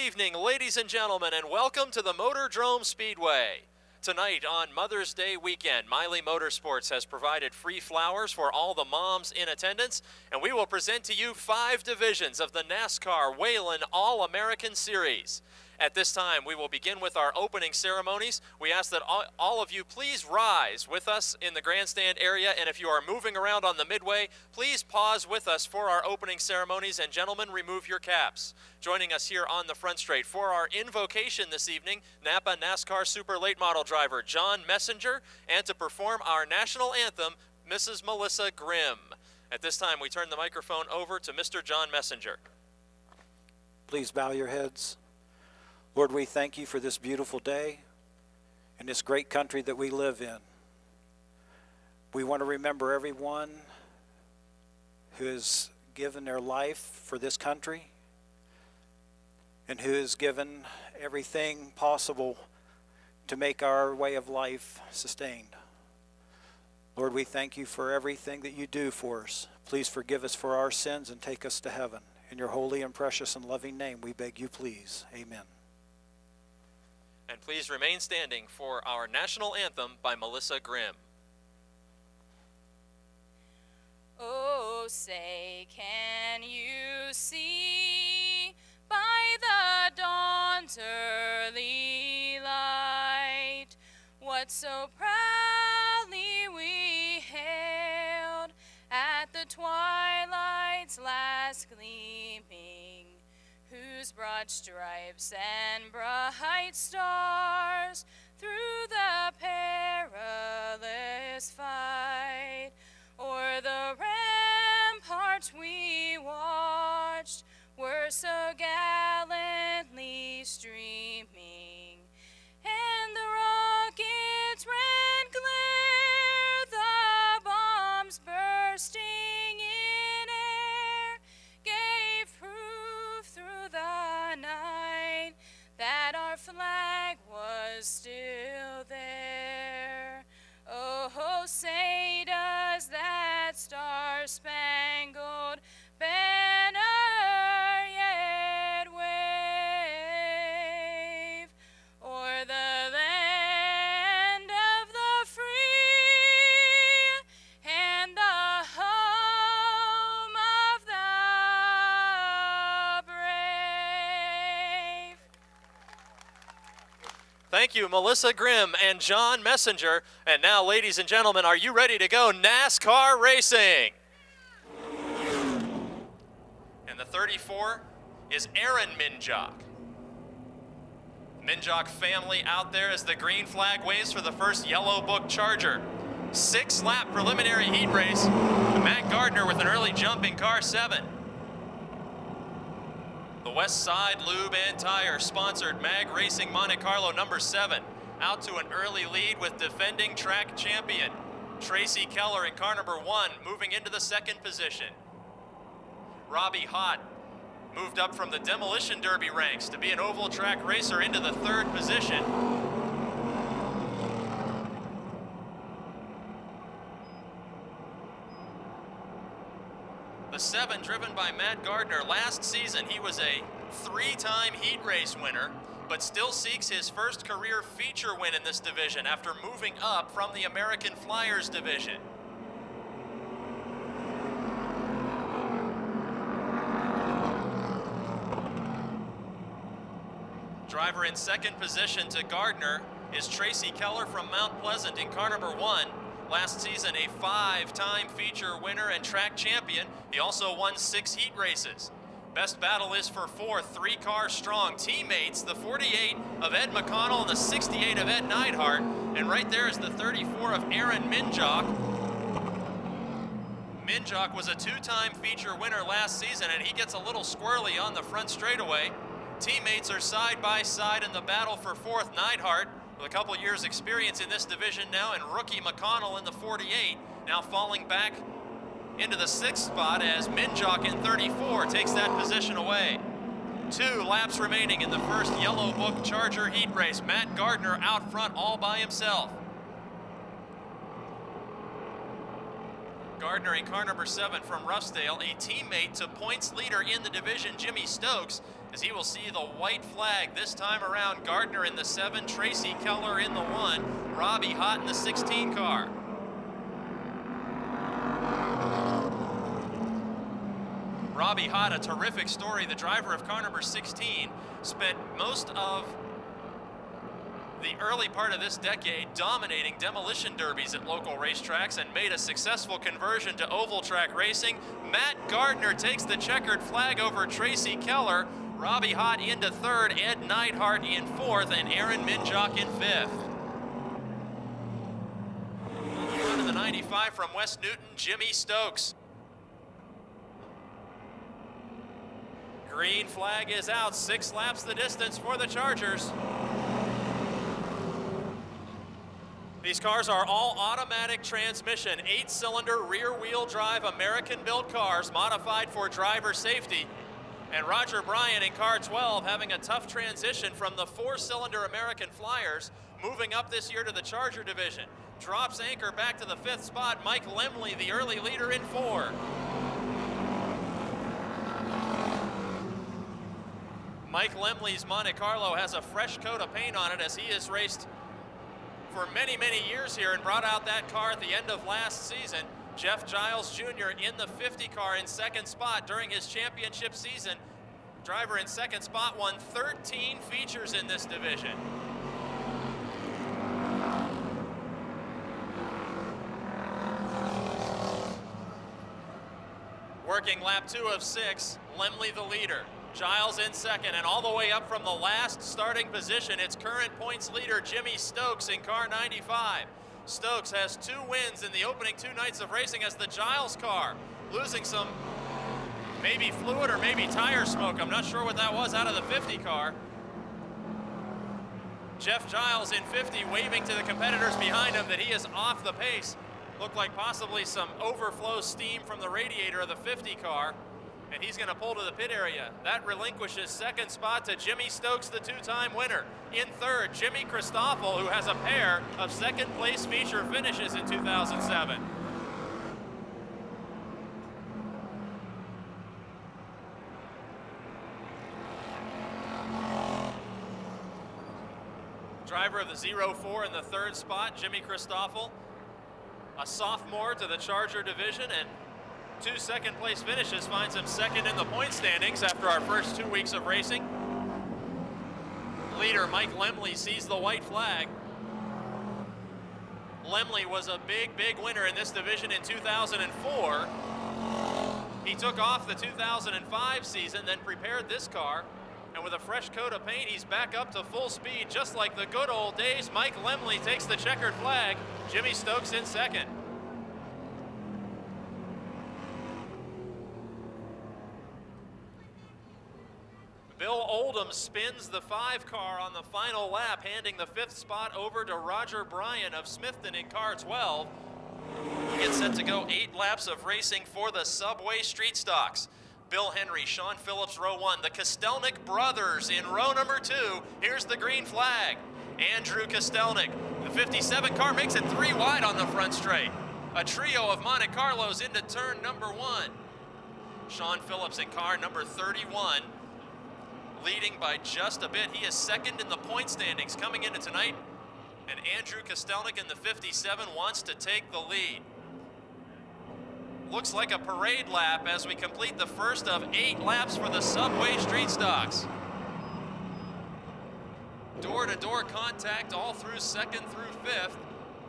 evening, ladies and gentlemen, and welcome to the Motordrome Speedway. Tonight on Mother's Day weekend, Miley Motorsports has provided free flowers for all the moms in attendance, and we will present to you 5 divisions of the NASCAR Whelen All-American Series. At this time, we will begin with our opening ceremonies. We ask that all of you please rise with us in the grandstand area, and if you are moving around on the midway, please pause with us for our opening ceremonies, and gentlemen, remove your caps. Joining us here on the front straight for our invocation this evening, Napa NASCAR Super Late Model driver John Messenger, and to perform our national anthem, Mrs. Melissa Grimm. At this time, we turn the microphone over to Mr. John Messenger. Please bow your heads. Lord, we thank you for this beautiful day and this great country that we live in. We want to remember everyone who has given their life for this country and who has given everything possible to make our way of life sustained. Lord, we thank you for everything that you do for us. Please forgive us for our sins and take us to heaven. In your holy and precious and loving name, we beg you, please. Amen. And please remain standing for our national anthem by Melissa Grimm. Oh, say, can you see by the dawn's early light what so proudly we hailed at the twilight's last gleaming, whose broad stripes and bright stars through the perilous fight o'er the ramparts we watched were so gallantly streaming, and the rocket's red glare, the bombs bursting in air, gave proof through the night that our flag was still there. Oh, say does that star-spangled banner yet wave o'er the land of the free and the home of the brave? Thank you, Melissa Grimm and John Messenger. And now, ladies and gentlemen, are you ready to go NASCAR racing? And the 34 is Aaron Minjock. Minjock family out there as the green flag waves for the first Yellow Book Charger. 6-lap preliminary heat race. Matt Gardner with an early jump in car 7. The West Side Lube and Tire sponsored Mag Racing Monte Carlo number 7 out to an early lead with defending track champion Tracy Keller in car number 1 moving into the 2nd position. Robbie Hott moved up from the Demolition Derby ranks to be an oval track racer into the 3rd position. The 7 driven by Matt Gardner. Last season he was a 3-time heat race winner, but still seeks his first career feature win in this division after moving up from the American Flyers division. Driver in 2nd position to Gardner is Tracy Keller from Mount Pleasant in car number 1. Last season, a 5-time feature winner and track champion. He also won 6 heat races. Best battle is for 4 3-car strong teammates, the 48 of Ed McConnell and the 68 of Ed Neidhart. And right there is the 34 of Aaron Minjock. Minjock was a 2-time feature winner last season, and he gets a little squirrely on the front straightaway. Teammates are side by side in the battle for 4th. Neidhart, with a couple years experience in this division now, and rookie McConnell in the 48, now falling back into the 6th spot as Minjock in 34 takes that position away. 2 laps remaining in the first Yellow Book Charger heat race. Matt Gardner out front all by himself. Gardner in car number 7 from Roughdale, a teammate to points leader in the division, Jimmy Stokes, as he will see the white flag this time around. Gardner in the 7, Tracy Keller in the 1, Robbie Hott in the 16 car. Robbie Hott, a terrific story. The driver of car number 16 spent most of the early part of this decade dominating demolition derbies at local racetracks and made a successful conversion to oval track racing. Matt Gardner takes the checkered flag over Tracy Keller. Robbie Hott into 3rd, Ed Neidhart in 4th, and Aaron Minjock in 5th. On to the 95 from West Newton, Jimmy Stokes. Green flag is out, 6 laps the distance for the Chargers. These cars are all automatic transmission, 8-cylinder rear-wheel drive American-built cars modified for driver safety. And Roger Bryan in car 12 having a tough transition from the 4-cylinder American Flyers, moving up this year to the Charger division. Drops anchor back to the 5th spot. Mike Lemley, the early leader, in 4. Mike Lemley's Monte Carlo has a fresh coat of paint on it, as he has raced for many, many years here and brought out that car at the end of last season. Jeff Giles Jr. in the 50 car in 2nd spot during his championship season. Driver in 2nd spot won 13 features in this division. Working lap 2 of 6, Lemley the leader. Giles in 2nd, and all the way up from the last starting position, it's current points leader Jimmy Stokes in car 95. Stokes has 2 wins in the opening 2 nights of racing as the Giles car, losing some maybe fluid or maybe tire smoke. I'm not sure what that was out of the 50 car. Jeff Giles in 50 waving to the competitors behind him that he is off the pace. Looked like possibly some overflow steam from the radiator of the 50 car. And he's going to pull to the pit area. That relinquishes 2nd spot to Jimmy Stokes, the 2-time winner. In 3rd, Jimmy Christoffel, who has a pair of 2nd place feature finishes in 2007. Driver of the 0-4 in the 3rd spot, Jimmy Christoffel, a sophomore to the Charger division, and 2 2nd place finishes finds him 2nd in the point standings after our first 2 weeks of racing. Leader Mike Lemley sees the white flag. Lemley was a big winner in this division in 2004. He took off the 2005 season, then prepared this car, and with a fresh coat of paint, he's back up to full speed, just like the good old days. Mike Lemley takes the checkered flag. Jimmy Stokes in 2nd. Bill Oldham spins the 5 car on the final lap, handing the 5th spot over to Roger Bryan of Smithton in car 12. He gets set to go 8 laps of racing for the Subway Street Stocks. Bill Henry, Sean Phillips, row 1. The Kostelnik brothers in row number 2. Here's the green flag. Andrew Kostelnik. The 57 car makes it 3 wide on the front straight. A trio of Monte Carlos into turn number 1. Sean Phillips in car number 31. Leading by just a bit. He is 2nd in the point standings coming into tonight. And Andrew Kostelnik in the 57 wants to take the lead. Looks like a parade lap as we complete the first of 8 laps for the Subway Street Stocks. Door-to-door contact all through 2nd through 5th.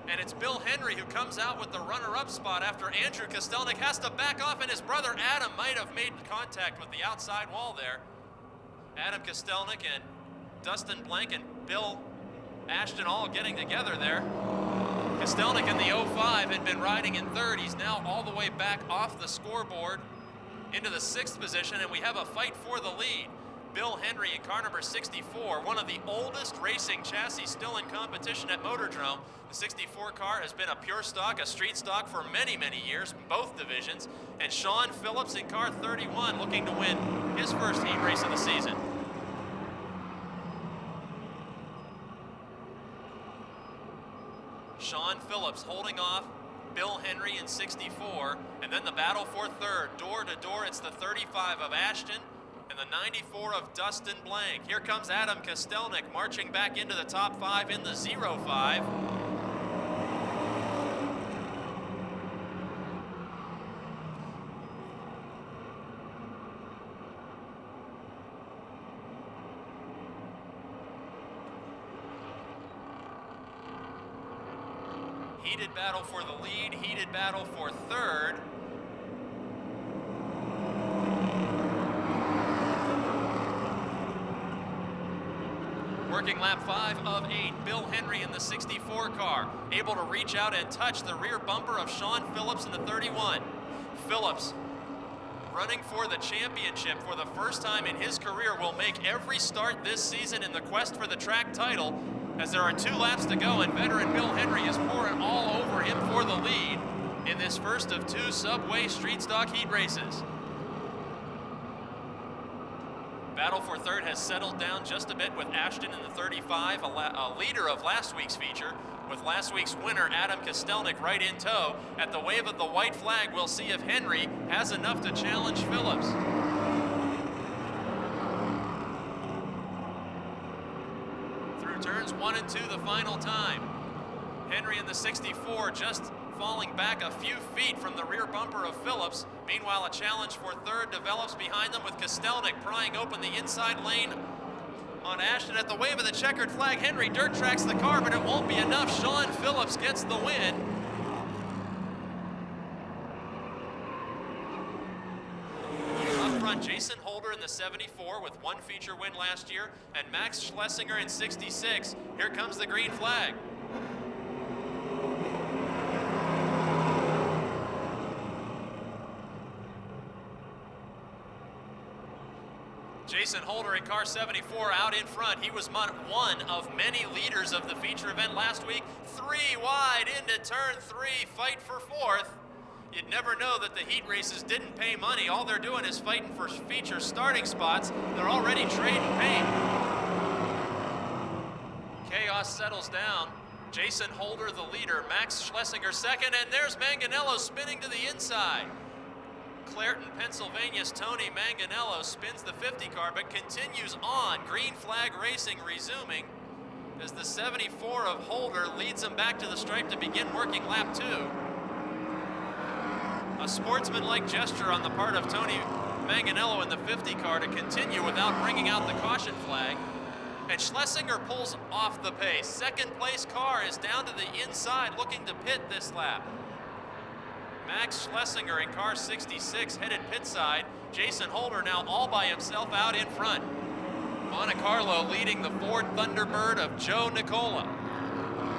And it's Bill Henry who comes out with the runner-up spot after Andrew Kostelnik has to back off, and his brother Adam might have made contact with the outside wall there. Adam Kostelnik and Dustin Blank and Bill Ashton all getting together there. Kostelnik in the 05 had been riding in 3rd. He's now all the way back off the scoreboard into the 6th position, and we have a fight for the lead. Bill Henry in car number 64, one of the oldest racing chassis still in competition at Motordrome. The 64 car has been a pure stock, a street stock for many years, both divisions. And Sean Phillips in car 31 looking to win his first heat race of the season. Sean Phillips holding off Bill Henry in 64, and then the battle for third. Door to door, it's the 35 of Ashton and the 94 of Dustin Blank. Here comes Adam Kostelnik marching back into the top 5 in the 05. Heated battle for the lead, heated battle for third. Working lap 5 of 8, Bill Henry in the 64 car, able to reach out and touch the rear bumper of Sean Phillips in the 31. Phillips, running for the championship for the first time in his career, will make every start this season in the quest for the track title, as there are 2 laps to go, and veteran Bill Henry is pouring all over him for the lead in this first of 2 Subway Street Stock Heat races. Battle for third has settled down just a bit with Ashton in the 35, a leader of last week's feature, with last week's winner Adam Kostelnik right in tow. At the wave of the white flag, we'll see if Henry has enough to challenge Phillips. Turns 1 and 2 the final time. Henry in the 64 just falling back a few feet from the rear bumper of Phillips. Meanwhile, a challenge for third develops behind them with Kostelnik prying open the inside lane on Ashton. At the wave of the checkered flag, Henry dirt tracks the car, but it won't be enough. Sean Phillips gets the win. Jason Holder in the 74 with 1 feature win last year, and Max Schlesinger in 66. Here comes the green flag. Jason Holder in car 74 out in front. He was one of many leaders of the feature event last week. 3 wide into turn 3, fight for 4th. You'd never know that the heat races didn't pay money. All they're doing is fighting for feature starting spots. They're already trading paint. Chaos settles down. Jason Holder the leader, Max Schlesinger second, and there's Manganello spinning to the inside. Clairton, Pennsylvania's Tony Manganello spins the 50 car, but continues on. Green flag racing resuming as the 74 of Holder leads him back to the stripe to begin working lap 2. A sportsmanlike gesture on the part of Tony Manganello in the 50 car to continue without bringing out the caution flag. And Schlesinger pulls off the pace. Second place car is down to the inside looking to pit this lap. Max Schlesinger in car 66 headed pit side. Jason Holder now all by himself out in front. Monte Carlo leading the Ford Thunderbird of Joe Nicola.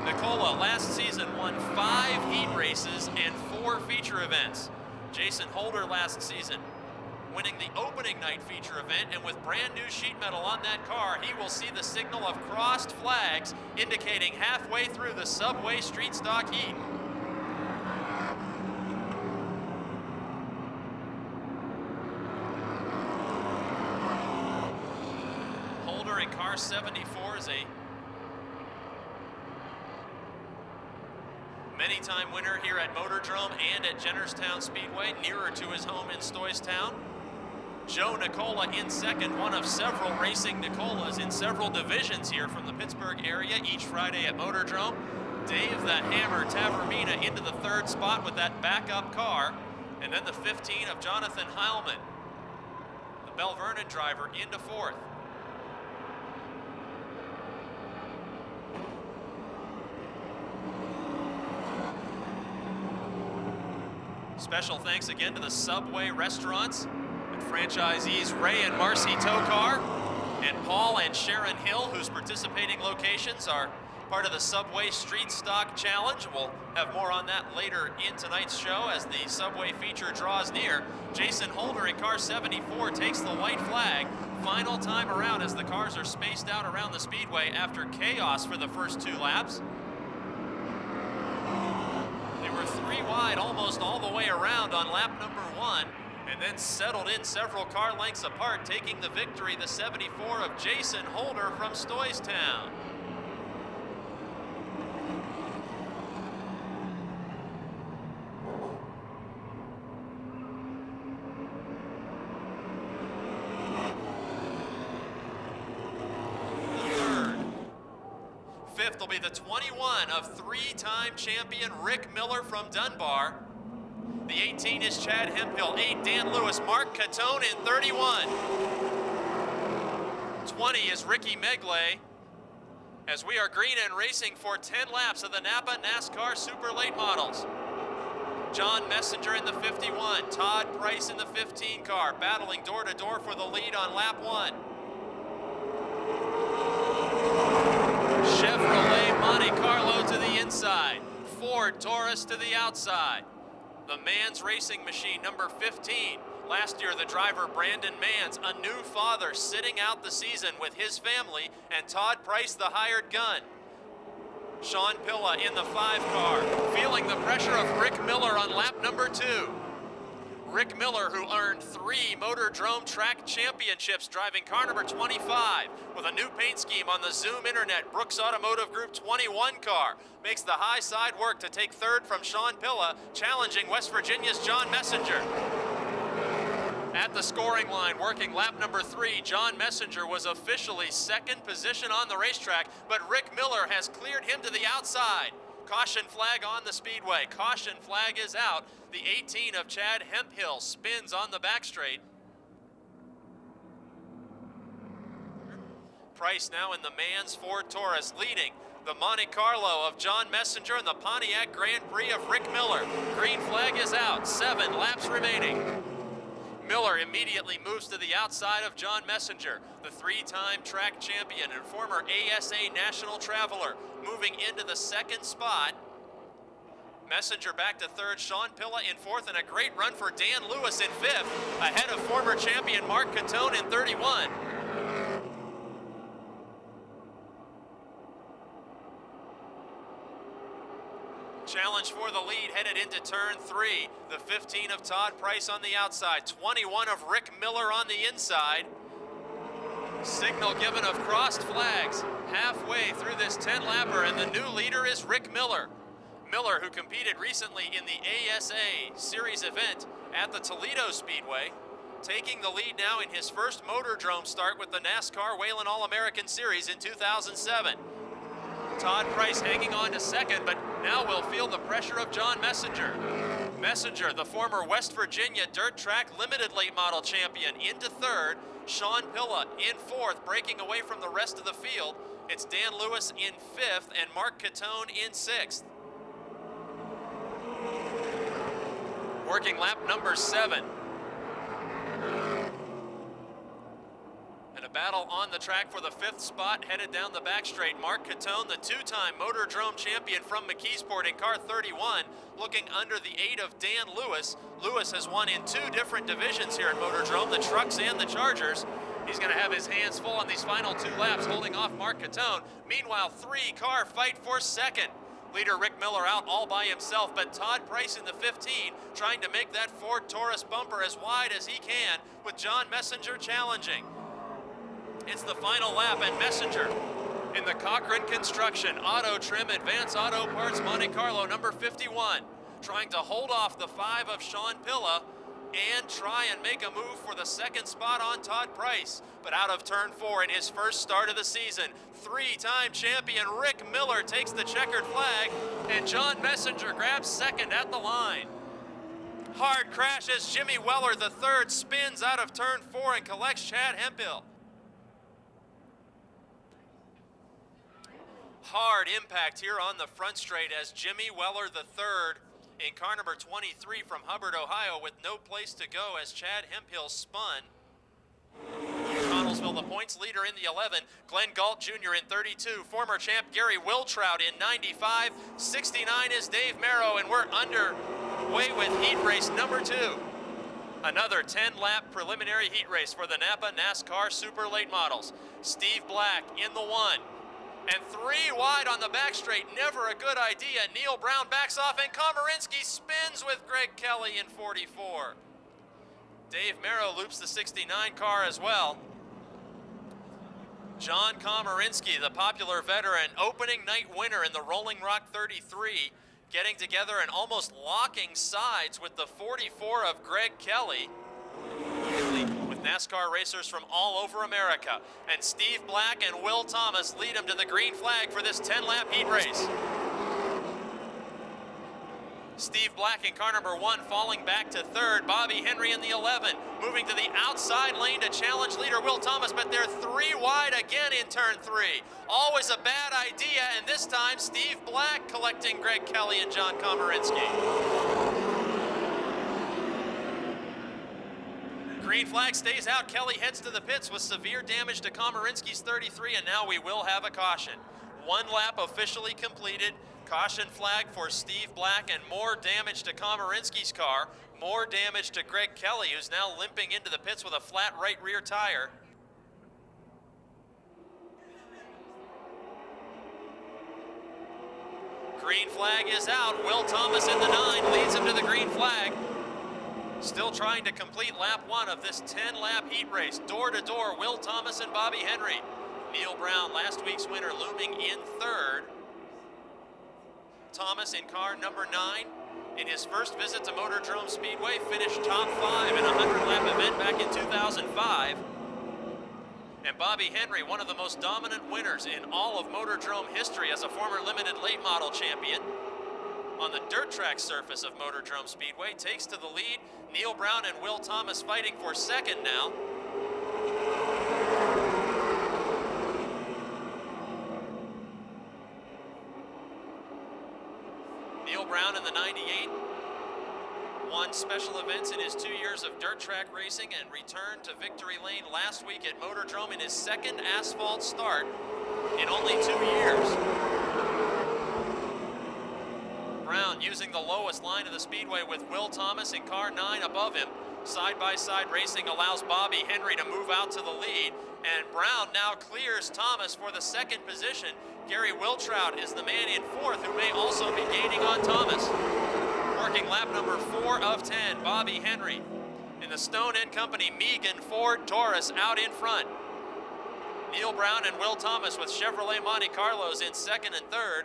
Nicola last season won 5 heat races and 4 feature events. Jason Holder last season winning the opening night feature event, and with brand new sheet metal on that car, he will see the signal of crossed flags indicating halfway through the Subway Street Stock Heat. Holder in car 74 is a many-time winner here at Motordrome and at Jennerstown Speedway, nearer to his home in Stoystown. Joe Nicola in second, one of several racing Nicolas in several divisions here from the Pittsburgh area each Friday at Motordrome. Dave the Hammer Tavermina into the 3rd spot with that backup car, and then the 15 of Jonathan Heilman, the Bell Vernon driver, into 4th. Special thanks again to the Subway restaurants and franchisees Ray and Marcy Tokar and Paul and Sharon Hill, whose participating locations are part of the Subway Street Stock Challenge. We'll have more on that later in tonight's show as the Subway feature draws near. Jason Holder in car 74 takes the white flag. Final time around as the cars are spaced out around the speedway after chaos for the first 2 laps. They were 3 wide almost all the way around on lap number 1, and then settled in several car lengths apart, taking the victory, the 74 of Jason Holder from Stoystown. fifth will be the 21 of three-time champion Rick Miller from Dunbar. The 18 is Chad Hemphill, 8 Dan Lewis, Mark Catone in 31. 20 is Ricky Megley, as we are green and racing for 10 laps of the Napa NASCAR Super Late Models. John Messenger in the 51, Todd Price in the 15 car, battling door to door for the lead on lap 1. Chevrolet Monte Carlo to the inside, Ford Taurus to the outside. The Mans Racing Machine, number 15. Last year, the driver Brandon Mans, a new father, sitting out the season with his family, and Todd Price, the hired gun. Sean Pilla in the 5 car, feeling the pressure of Rick Miller on lap number 2. Rick Miller, who earned 3 Motordrome track championships driving car number 25 with a new paint scheme on the Zoom Internet Brooks Automotive Group 21 car, makes the high side work to take 3rd from Sean Pilla, challenging West Virginia's John Messenger. At the scoring line, working lap number 3, John Messenger was officially 2nd position on the racetrack, but Rick Miller has cleared him to the outside. Caution flag on the speedway. Caution flag is out. The 18 of Chad Hemphill spins on the back straight. Price now in the Mans Ford Taurus, leading the Monte Carlo of John Messenger and the Pontiac Grand Prix of Rick Miller. Green flag is out. 7 laps remaining. Miller immediately moves to the outside of John Messenger, the 3-time track champion and former ASA national traveler, moving into the 2nd spot. Messenger back to 3rd, Sean Pilla in 4th, and a great run for Dan Lewis in 5th, ahead of former champion Mark Catone in 31. Challenge for the lead headed into turn 3. The 15 of Todd Price on the outside, 21 of Rick Miller on the inside. Signal given of crossed flags halfway through this 10-lapper, and the new leader is Rick Miller. Miller, who competed recently in the ASA Series event at the Toledo Speedway, taking the lead now in his first Motordrome start with the NASCAR Whelen All-American Series in 2007. Todd Price hanging on to 2nd, but now will feel the pressure of John Messenger. Messenger, the former West Virginia dirt track limited late model champion, into 3rd. Sean Pilla in 4th, breaking away from the rest of the field. It's Dan Lewis in 5th and Mark Catone in 6th. Working lap number 7. And a battle on the track for the 5th spot, headed down the back straight. Mark Catone, the 2-time Motordrome champion from McKeesport in car 31, looking under the 8 of Dan Lewis. Lewis has won in 2 different divisions here at Motordrome, the trucks and the Chargers. He's going to have his hands full on these final 2 laps, holding off Mark Catone. Meanwhile, 3-car fight for 2nd. Leader Rick Miller out all by himself, but Todd Price in the 15 trying to make that Ford Taurus bumper as wide as he can, with John Messenger challenging. It's the final lap, and Messenger in the Cochran Construction Auto Trim Advanced Auto Parts Monte Carlo number 51, trying to hold off the 5 of Sean Pilla and try and make a move for the 2nd spot on Todd Price. But out of turn 4 in his first start of the season, 3-time champion Rick Miller takes the checkered flag, and John Messenger grabs 2nd at the line. Hard crash as Jimmy Weller, the 3rd, spins out of turn 4 and collects Chad Hemphill. Hard impact here on the front straight as Jimmy Weller, the 3rd, in car number 23 from Hubbard, Ohio, with no place to go as Chad Hemphill spun. Connellsville, the points leader in the 11. Glenn Galt Jr. in 32. Former champ Gary Wiltrout in 95. 69 is Dave Merrow, and we're underway with heat race number 2. Another 10-lap preliminary heat race for the Napa NASCAR Super Late Models. Steve Black in the 1. And 3 wide on the back straight, never a good idea. Neil Brown backs off, and Komarinsky spins with Greg Kelly in 44. Dave Merrow loops the 69 car as well. John Komarinsky, the popular veteran, opening night winner in the Rolling Rock 33, getting together and almost locking sides with the 44 of Greg Kelly. With NASCAR racers from all over America. And Steve Black and Will Thomas lead them to the green flag for this 10-lap heat race. Steve Black in car number 1 falling back to 3rd. Bobby Henry in the 11, moving to the outside lane to challenge leader Will Thomas, but they're 3 wide again in turn 3. Always a bad idea, and this time Steve Black collecting Greg Kelly and John Komarinsky. Green flag stays out. Kelly heads to the pits with severe damage to Komarinsky's 33, and now we will have a caution. 1 lap officially completed. Caution flag for Steve Black, and more damage to Komarinsky's car. More damage to Greg Kelly, who's now limping into the pits with a flat right rear tire. Green flag is out. Will Thomas in the 9 leads him to the green flag. Still trying to complete lap 1 of this 10-lap heat race. Door to door, Will Thomas and Bobby Henry. Neil Brown, last week's winner, looming in 3rd. Thomas in car number 9. In his first visit to Motordrome Speedway, finished top 5 in a 100-lap event back in 2005. And Bobby Henry, one of the most dominant winners in all of Motordrome history as a former limited late model champion. On the dirt track surface of Motordrome Speedway, takes to the lead. Neil Brown and Will Thomas fighting for 2nd now. Neil Brown in the 98 won special events in his 2 years of dirt track racing and returned to victory lane last week at Motordrome in his 2nd asphalt start in only 2 years. Brown using the lowest line of the speedway with Will Thomas in car 9 above him. Side-by-side racing allows Bobby Henry to move out to the lead, and Brown now clears Thomas for the 2nd position. Gary Wiltrout is the man in 4th, who may also be gaining on Thomas. Working lap number 4 of 10, Bobby Henry. In the Stone & Company Megan Ford Taurus out in front. Neil Brown and Will Thomas with Chevrolet Monte Carlos in 2nd and 3rd.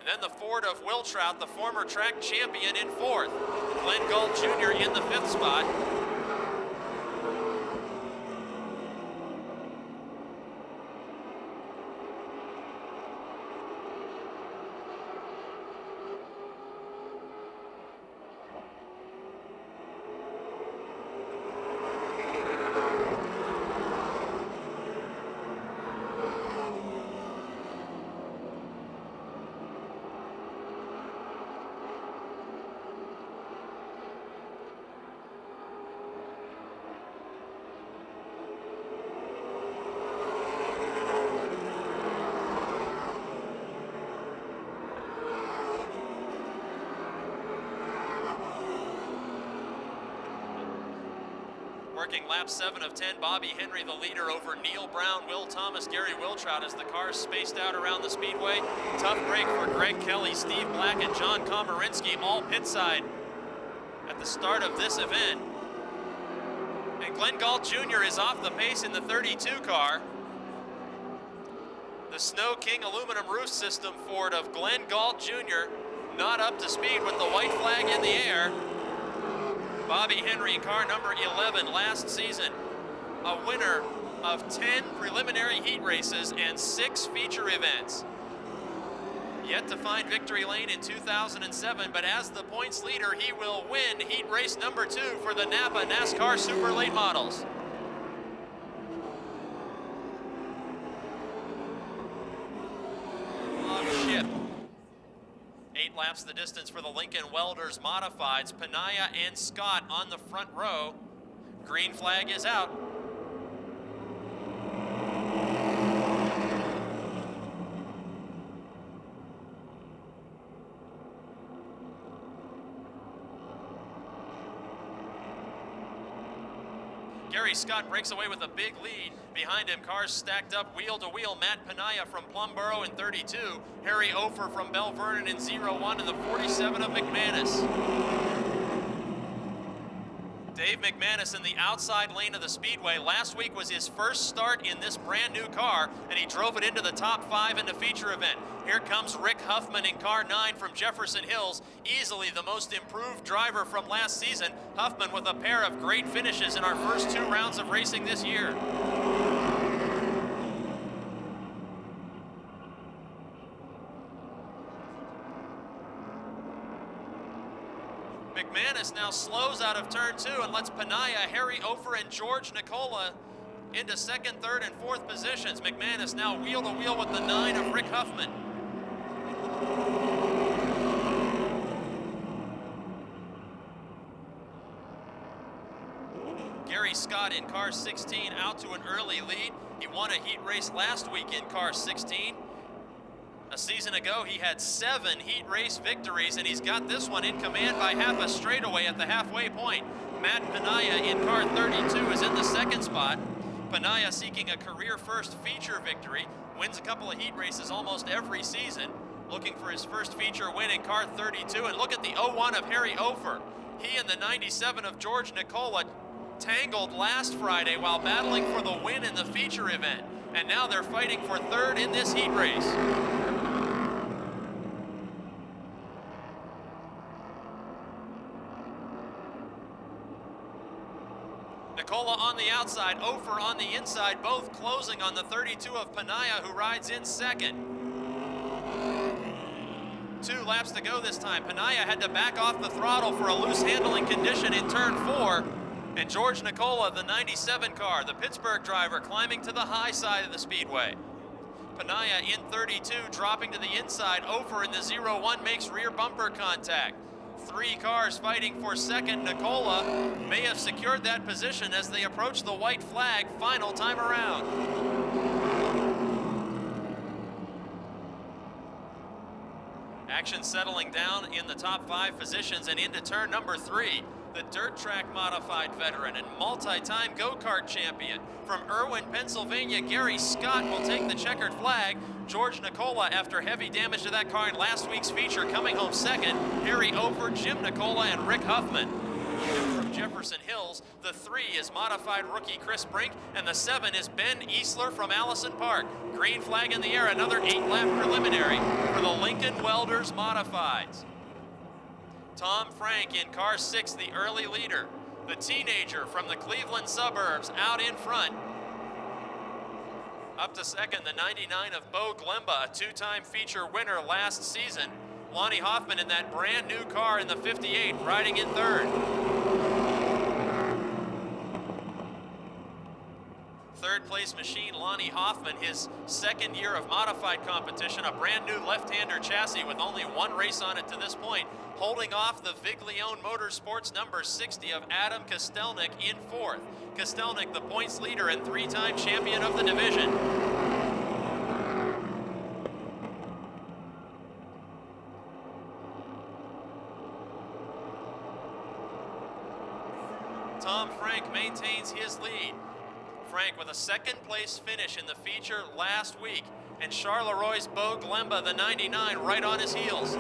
And then the Ford of Wiltrout, the former track champion, in 4th. Glenn Galt Jr. in the 5th spot. Working lap 7 of 10, Bobby Henry the leader over Neil Brown, Will Thomas, Gary Wiltrout as the cars spaced out around the speedway. Tough break for Greg Kelly, Steve Black, and John Komarinsky, all pit side at the start of this event. And Glenn Galt Jr. is off the pace in the 32 car. The Snow King aluminum roof system Ford of Glenn Galt Jr. not up to speed with the white flag in the air. Bobby Henry in car number 11 last season, a winner of 10 preliminary heat races and 6 feature events. Yet to find victory lane in 2007, but as the points leader, he will win heat race number 2 for the Napa NASCAR Super Late Models. Long ship. 8 laps the distance for the Lincoln Welders Modifieds. Panaya and Scott on the front row. Green flag is out. Gary Scott breaks away with a big lead. Behind him, cars stacked up wheel to wheel. Matt Panaya from Plumboro in 32. Harry Ofer from Bell Vernon in 01, and the 47 of McManus. Dave McManus in the outside lane of the Speedway. Last week was his first start in this brand new car, and he drove it into the top 5 in the feature event. Here comes Rick Huffman in car 9 from Jefferson Hills, easily the most improved driver from last season. Huffman with a pair of great finishes in our first 2 rounds of racing this year. McManus now slows out of turn 2 and lets Panaya, Harry Ofer, and George Nicola into 2nd, 3rd, and 4th positions. McManus now wheel to wheel with the 9 of Rick Huffman. Gary Scott in car 16 out to an early lead. He won a heat race last week in car 16. A season ago, he had 7 heat race victories, and he's got this one in command by half a straightaway at the halfway point. Matt Panaya in car 32 is in the 2nd spot. Panaya seeking a career first feature victory, wins a couple of heat races almost every season, looking for his first feature win in car 32. And look at the 01 of Harry Ofer. He and the 97 of George Nicola tangled last Friday while battling for the win in the feature event. And now they're fighting for 3rd in this heat race. Nicola on the outside, Ofer on the inside, both closing on the 32 of Panaya, who rides in 2nd. 2 laps to go this time. Panaya had to back off the throttle for a loose handling condition in turn 4. And George Nicola, the 97 car, the Pittsburgh driver, climbing to the high side of the speedway. Panaya in 32, dropping to the inside. Ofer in the 01 makes rear bumper contact. 3 cars fighting for 2nd. Nicola may have secured that position as they approach the white flag final time around. Action settling down in the top 5 positions and into turn number 3. The dirt track modified veteran and multi-time go-kart champion from Irwin, Pennsylvania, Gary Scott will take the checkered flag. George Nicola, after heavy damage to that car in last week's feature, coming home 2nd. Harry Ofer, Jim Nicola, and Rick Huffman. From Jefferson Hills, the 3 is modified rookie Chris Brink, and the 7 is Ben Easler from Allison Park. Green flag in the air, another 8-lap preliminary for the Lincoln Welders Modifieds. Tom Frank in car 6, the early leader. The teenager from the Cleveland suburbs out in front. Up to 2nd, the 99 of Bo Glemba, a 2-time feature winner last season. Lonnie Hoffman in that brand new car in the 58, riding in 3rd. 3rd place machine, Lonnie Hoffman, his 2nd year of modified competition, a brand new left-hander chassis with only 1 race on it to this point, holding off the Viglione Motorsports number 60 of Adam Kostelnik in 4th. Kostelnik, the points leader and 3-time champion of the division. Tom Frank maintains his lead. Frank with a 2nd place finish in the feature last week, and Charleroi Bo Glemba, the 99, right on his heels.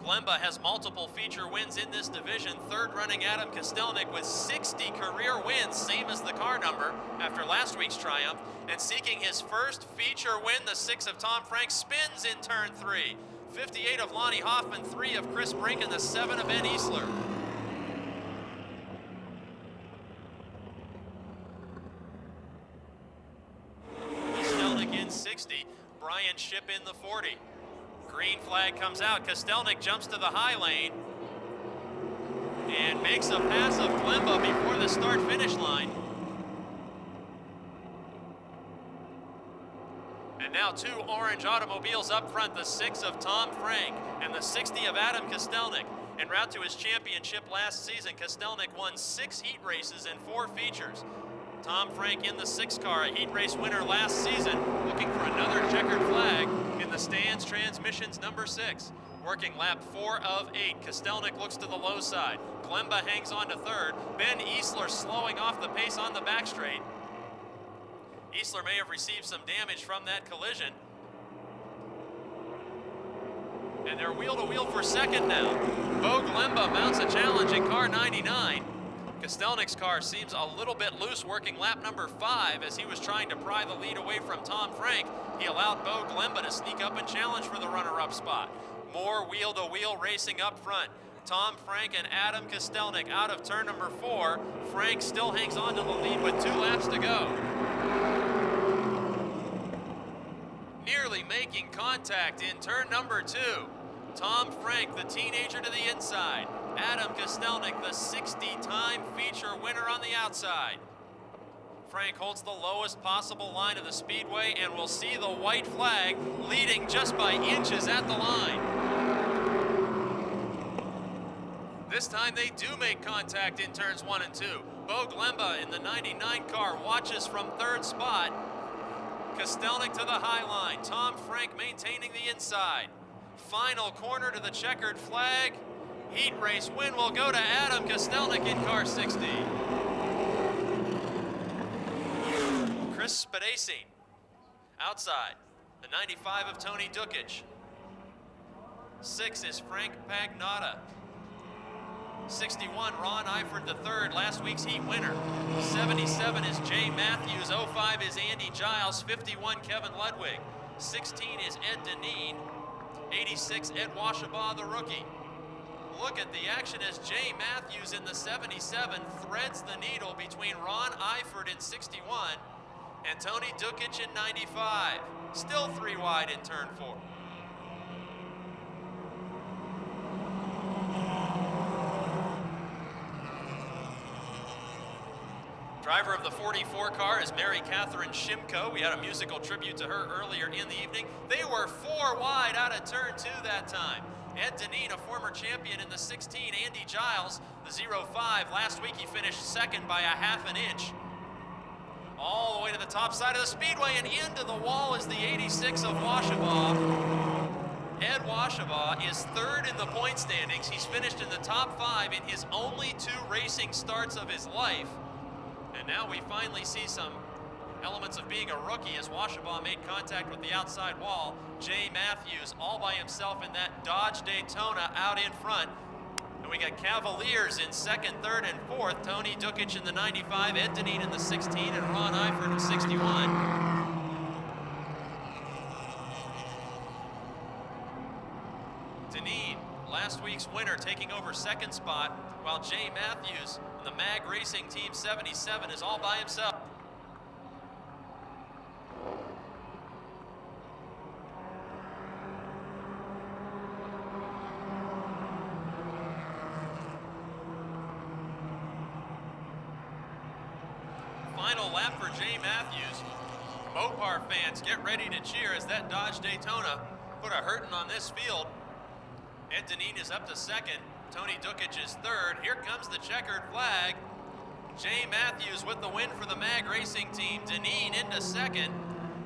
Glemba has multiple feature wins in this division. 3rd running Adam Kostelnik with 60 career wins, same as the car number after last week's triumph, and seeking his first feature win, the 6 of Tom Frank spins in turn 3. 58 of Lonnie Hoffman, 3 of Chris Brink, and the 7 of Ben Easler. Kostelnik in 60, Brian Shipp in the 40. Green flag comes out. Kostelnik jumps to the high lane and makes a pass of Glemba before the start-finish line. And now 2 orange automobiles up front, the 6 of Tom Frank and the 60 of Adam Kostelnik. En route to his championship last season, Kostelnik won 6 heat races and 4 features. Tom Frank in the 6 car, a heat race winner last season, looking for another checkered flag in the stands transmissions number 6. Working lap 4 of 8, Kostelnik looks to the low side. Glemba hangs on to 3rd. Ben Easler slowing off the pace on the back straight. Easler may have received some damage from that collision. And they're wheel to wheel for second now. Bo Glemba mounts a challenge in car 99. Kostelnik's car seems a little bit loose working lap number 5 as he was trying to pry the lead away from Tom Frank. He allowed Bo Glemba to sneak up and challenge for the runner-up spot. More wheel-to-wheel racing up front. Tom Frank and Adam Kostelnik out of turn number 4. Frank still hangs on to the lead with 2 laps to go. Nearly making contact in turn number 2. Tom Frank, the teenager, to the inside. Adam Kostelnik, the 60-time feature winner, on the outside. Frank holds the lowest possible line of the speedway and will see the white flag, leading just by inches at the line. This time they do make contact in turns 1 and 2. Bo Glemba in the 99 car watches from 3rd spot. Kostelnik to the high line. Tom Frank maintaining the inside. Final corner to the checkered flag. Heat race win will go to Adam Kostelnik in car 60. Chris Spadacine outside. The 95 of Tony Dukic. 6 is Frank Pagnotta. 61, Ron Eifert III, last week's heat winner. 77 is Jay Matthews. 05 is Andy Giles. 51, Kevin Ludwig. 16 is Ed Deneen. 86, Ed Washabaugh, the rookie. Look at the action as Jay Matthews in the 77 threads the needle between Ron Eifert in 61 and Tony Dukic in 95. Still 3 wide in turn 4. Driver of the 44 car is Mary Catherine Shimko. We had a musical tribute to her earlier in the evening. They were 4 wide out of turn 2 that time. Ed Deneen, a former champion in the 16, Andy Giles, the 05. Last week he finished 2nd by a half an inch. All the way to the top side of the speedway and into the wall is the 86 of Washabaugh. Ed Washabaugh is 3rd in the point standings. He's finished in the top 5 in his only 2 racing starts of his life. And now we finally see some elements of being a rookie as Washabaugh made contact with the outside wall. Jay Matthews all by himself in that Dodge Daytona out in front. And we got Cavaliers in 2nd, 3rd, and 4th. Tony Dukic in the 95, Ed Deneen in the 16, and Ron Eifert in 61. Deneen, last week's winner, taking over 2nd spot, while Jay Matthews, the MAG Racing Team 77, is all by himself. Final lap for Jay Matthews. Mopar fans, get ready to cheer as that Dodge Daytona put a hurtin' on this field. Ed Deneen is up to 2nd. Tony Dukic is 3rd. Here comes the checkered flag. Jay Matthews with the win for the MAG Racing Team. Deneen into 2nd.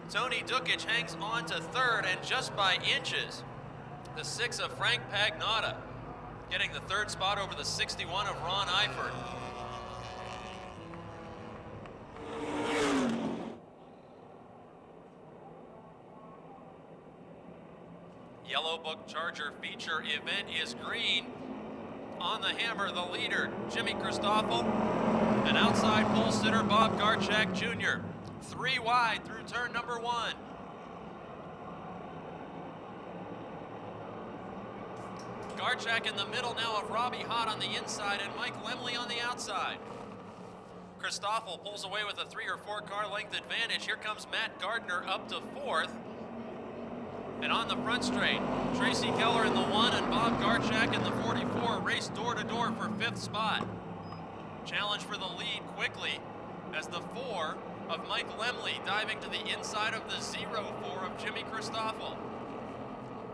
Tony Dukic hangs on to 3rd, and just by inches, the 6 of Frank Pagnotta getting the 3rd spot over the 61 of Ron Eifert. Yellow Book Charger feature event is green. On the hammer, the leader, Jimmy Christoffel, and outside pole sitter, Bob Garchak Jr. 3 wide through turn number 1. Garchak in the middle now of Robbie Hott on the inside and Mike Lemley on the outside. Christoffel pulls away with a 3 or 4 car length advantage. Here comes Matt Gardner up to 4th. And on the front straight, Tracy Keller in the 1 and Bob Garchak in the 44 race door to door for 5th spot. Challenge for the lead quickly as the 4 of Mike Lemley diving to the inside of the 04 of Jimmy Christoffel.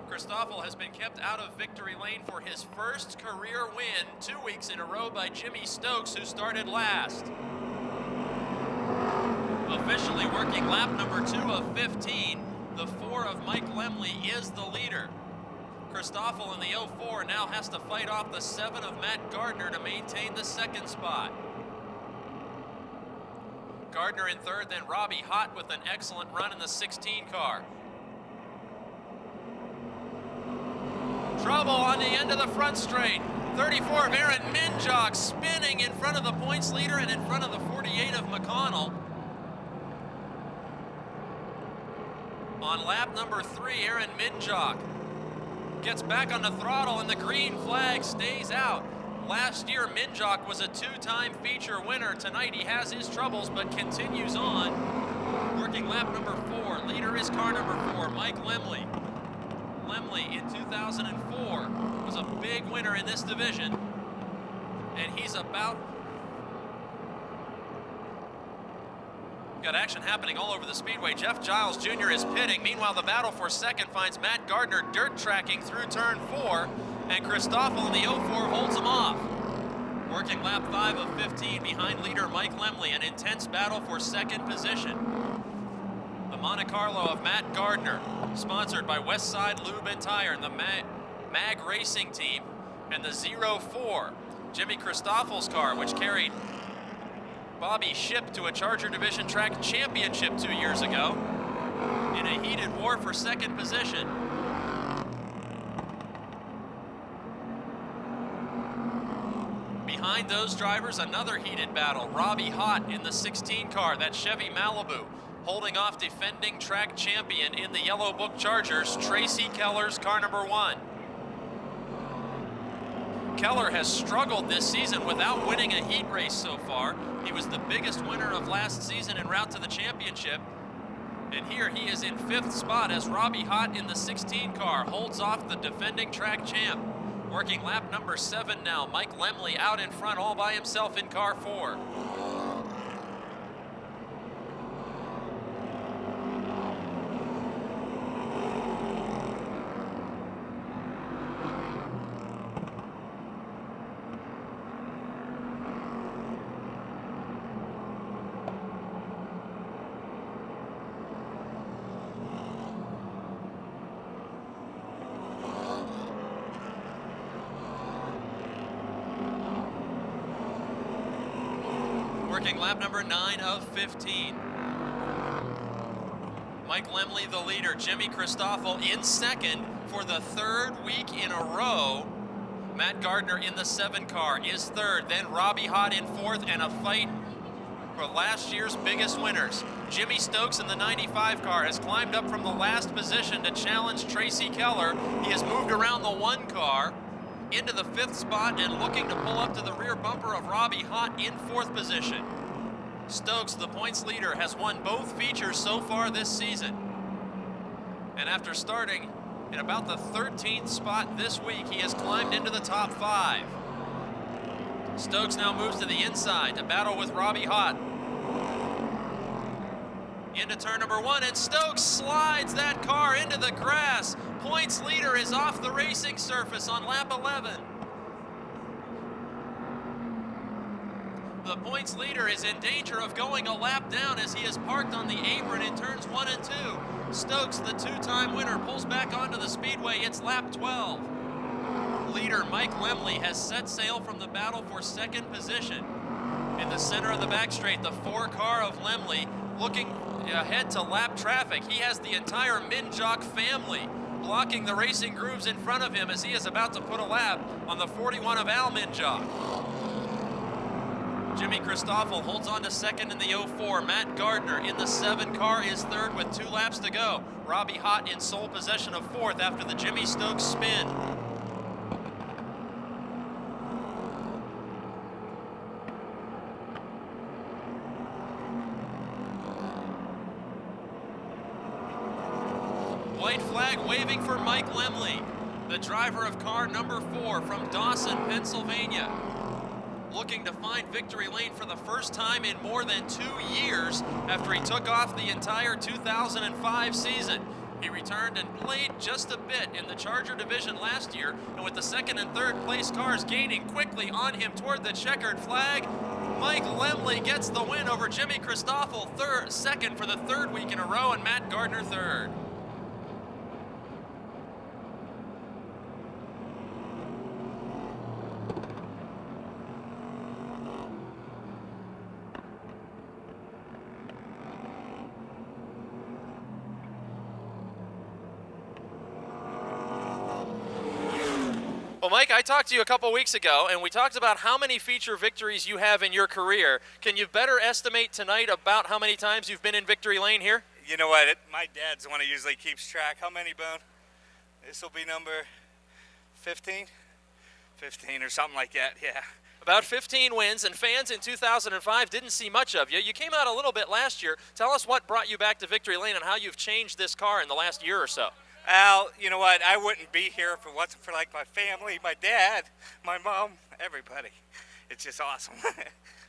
Christoffel has been kept out of victory lane for his first career win 2 weeks in a row by Jimmy Stokes, who started last. Officially working lap number 2 of 15. The 4 of Mike Lemley is the leader. Christoffel in the 04 now has to fight off the 7 of Matt Gardner to maintain the 2nd spot. Gardner in 3rd, then Robbie Hott with an excellent run in the 16 car. Trouble on the end of the front straight. 34 of Aaron Minjock spinning in front of the points leader and in front of the 48 of McConnell. On lap number 3, Aaron Minjock gets back on the throttle and the green flag stays out. Last year, Minjock was a 2-time feature winner. Tonight he has his troubles but continues on. Working lap number 4. Leader is car number 4, Mike Lemley. Lemley in 2004 was a big winner in this division. And he's about... Got action happening all over the speedway. Jeff Giles Jr. is pitting. Meanwhile, the battle for second finds Matt Gardner dirt tracking through turn 4, and Christoffel in the 04 holds him off. Working lap 5 of 15 behind leader Mike Lemley, an intense battle for second position. The Monte Carlo of Matt Gardner, sponsored by Westside Lube and Tire and the Mag Racing Team, and the 04, Jimmy Christoffel's car, which carried Bobby Shipp to a Charger Division Track Championship 2 years ago in a heated war for second position. Behind those drivers, another heated battle. Robbie Hott in the 16 car, that Chevy Malibu, holding off defending track champion in the Yellow Book Chargers, Tracy Keller's car number 1. Keller has struggled this season without winning a heat race so far. He was the biggest winner of last season en route to the championship. And here he is in 5th spot as Robbie Hott in the 16 car holds off the defending track champ. Working lap number 7 now, Mike Lemley out in front all by himself in car 4. Working lap number 9 of 15. Mike Lemley the leader, Jimmy Christoffel in second for the 3rd week in a row. Matt Gardner in the 7 car is 3rd, then Robbie Hott in 4th, and a fight for last year's biggest winners. Jimmy Stokes in the 95 car has climbed up from the last position to challenge Tracy Keller. He has moved around the 1 car into the 5th spot and looking to pull up to the rear bumper of Robbie Hott in 4th position. Stokes, the points leader, has won both features so far this season. And after starting in about the 13th spot this week, he has climbed into the top 5. Stokes now moves to the inside to battle with Robbie Hott. Into turn number 1, and Stokes slides that car into the grass. Points leader is off the racing surface on lap 11. The points leader is in danger of going a lap down as he is parked on the apron in turns 1 and 2. Stokes, the 2-time winner, pulls back onto the speedway. It's lap 12. Leader Mike Lemley has set sail from the battle for second position. In the center of the back straight, the 4 car of Lemley looking ahead to lap traffic. He has the entire Minjock family blocking the racing grooves in front of him as he is about to put a lap on the 41 of Al Minjock. Jimmy Christoffel holds on to second in the 04. Matt Gardner in the 7 car is 3rd with 2 laps to go. Robbie Hott in sole possession of 4th after the Jimmy Stokes spin. White flag waving for Mike Lemley, the driver of car number 4 from Dawson, Pennsylvania. Looking to find victory lane for the first time in more than 2 years after he took off the entire 2005 season. He returned and played just a bit in the Charger Division last year, and with the 2nd and 3rd place cars gaining quickly on him toward the checkered flag, Mike Lemley gets the win over Jimmy Christoffel, 2nd for the 3rd week in a row, and Matt Gardner 3rd. Well, Mike, I talked to you a couple weeks ago, and we talked about how many feature victories you have in your career. Can you better estimate tonight about how many times you've been in victory lane here? You know what? My dad's the one who usually keeps track. How many, Bone? This will be number 15? 15 or something like that, yeah. About 15 wins, and fans in 2005 didn't see much of you. You came out a little bit last year. Tell us what brought you back to victory lane and how you've changed this car in the last year or so. Al, you know what? I wouldn't be here if it wasn't for like my family, my dad, my mom, everybody. It's just awesome.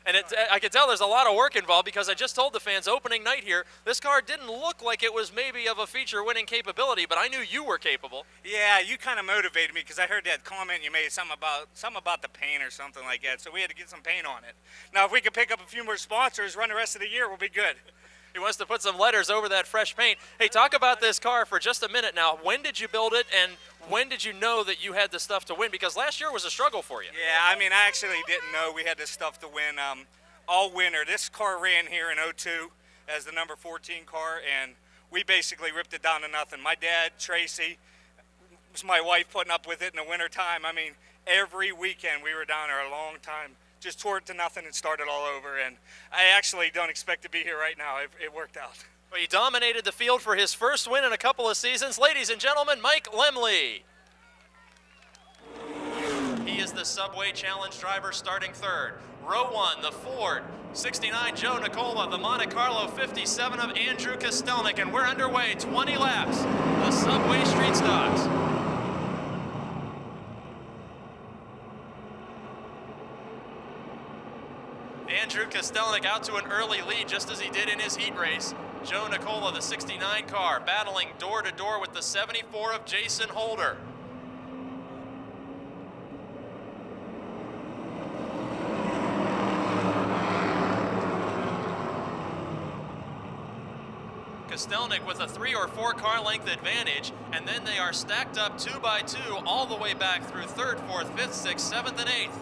And I can tell there's a lot of work involved because I just told the fans opening night here, this car didn't look like it was maybe of a feature winning capability, but I knew you were capable. Yeah, you kind of motivated me because I heard that comment you made, something about the paint or something like that. So we had to get some paint on it. Now, if we could pick up a few more sponsors, run the rest of the year, we'll be good. He wants to put some letters over that fresh paint. Hey, talk about this car for just a minute now. When did you build it, and when did you know that you had the stuff to win? Because last year was a struggle for you. Yeah, I mean, I actually didn't know we had this stuff to win all winter. This car ran here in '02 as the number 14 car, and we basically ripped it down to nothing. My dad, Tracy, was my wife putting up with it in the wintertime. I mean, every weekend we were down there a long time. Just tore it to nothing and started all over, and I actually don't expect to be here right now. It worked out. Well, he dominated the field for his first win in a couple of seasons. Ladies and gentlemen, Mike Lemley. He is the Subway Challenge driver starting third. Row 1, the Ford 69 Joe Nicola, the Monte Carlo 57 of Andrew Kostelnik, and we're underway, 20 laps, the Subway Street Stocks. Andrew Kostelnik out to an early lead just as he did in his heat race. Joe Nicola, the 69 car, battling door-to-door with the 74 of Jason Holder. Kostelnik with a 3 or 4 car length advantage, and then they are stacked up 2 by 2 all the way back through 3rd, 4th, 5th, 6th, 7th, and 8th.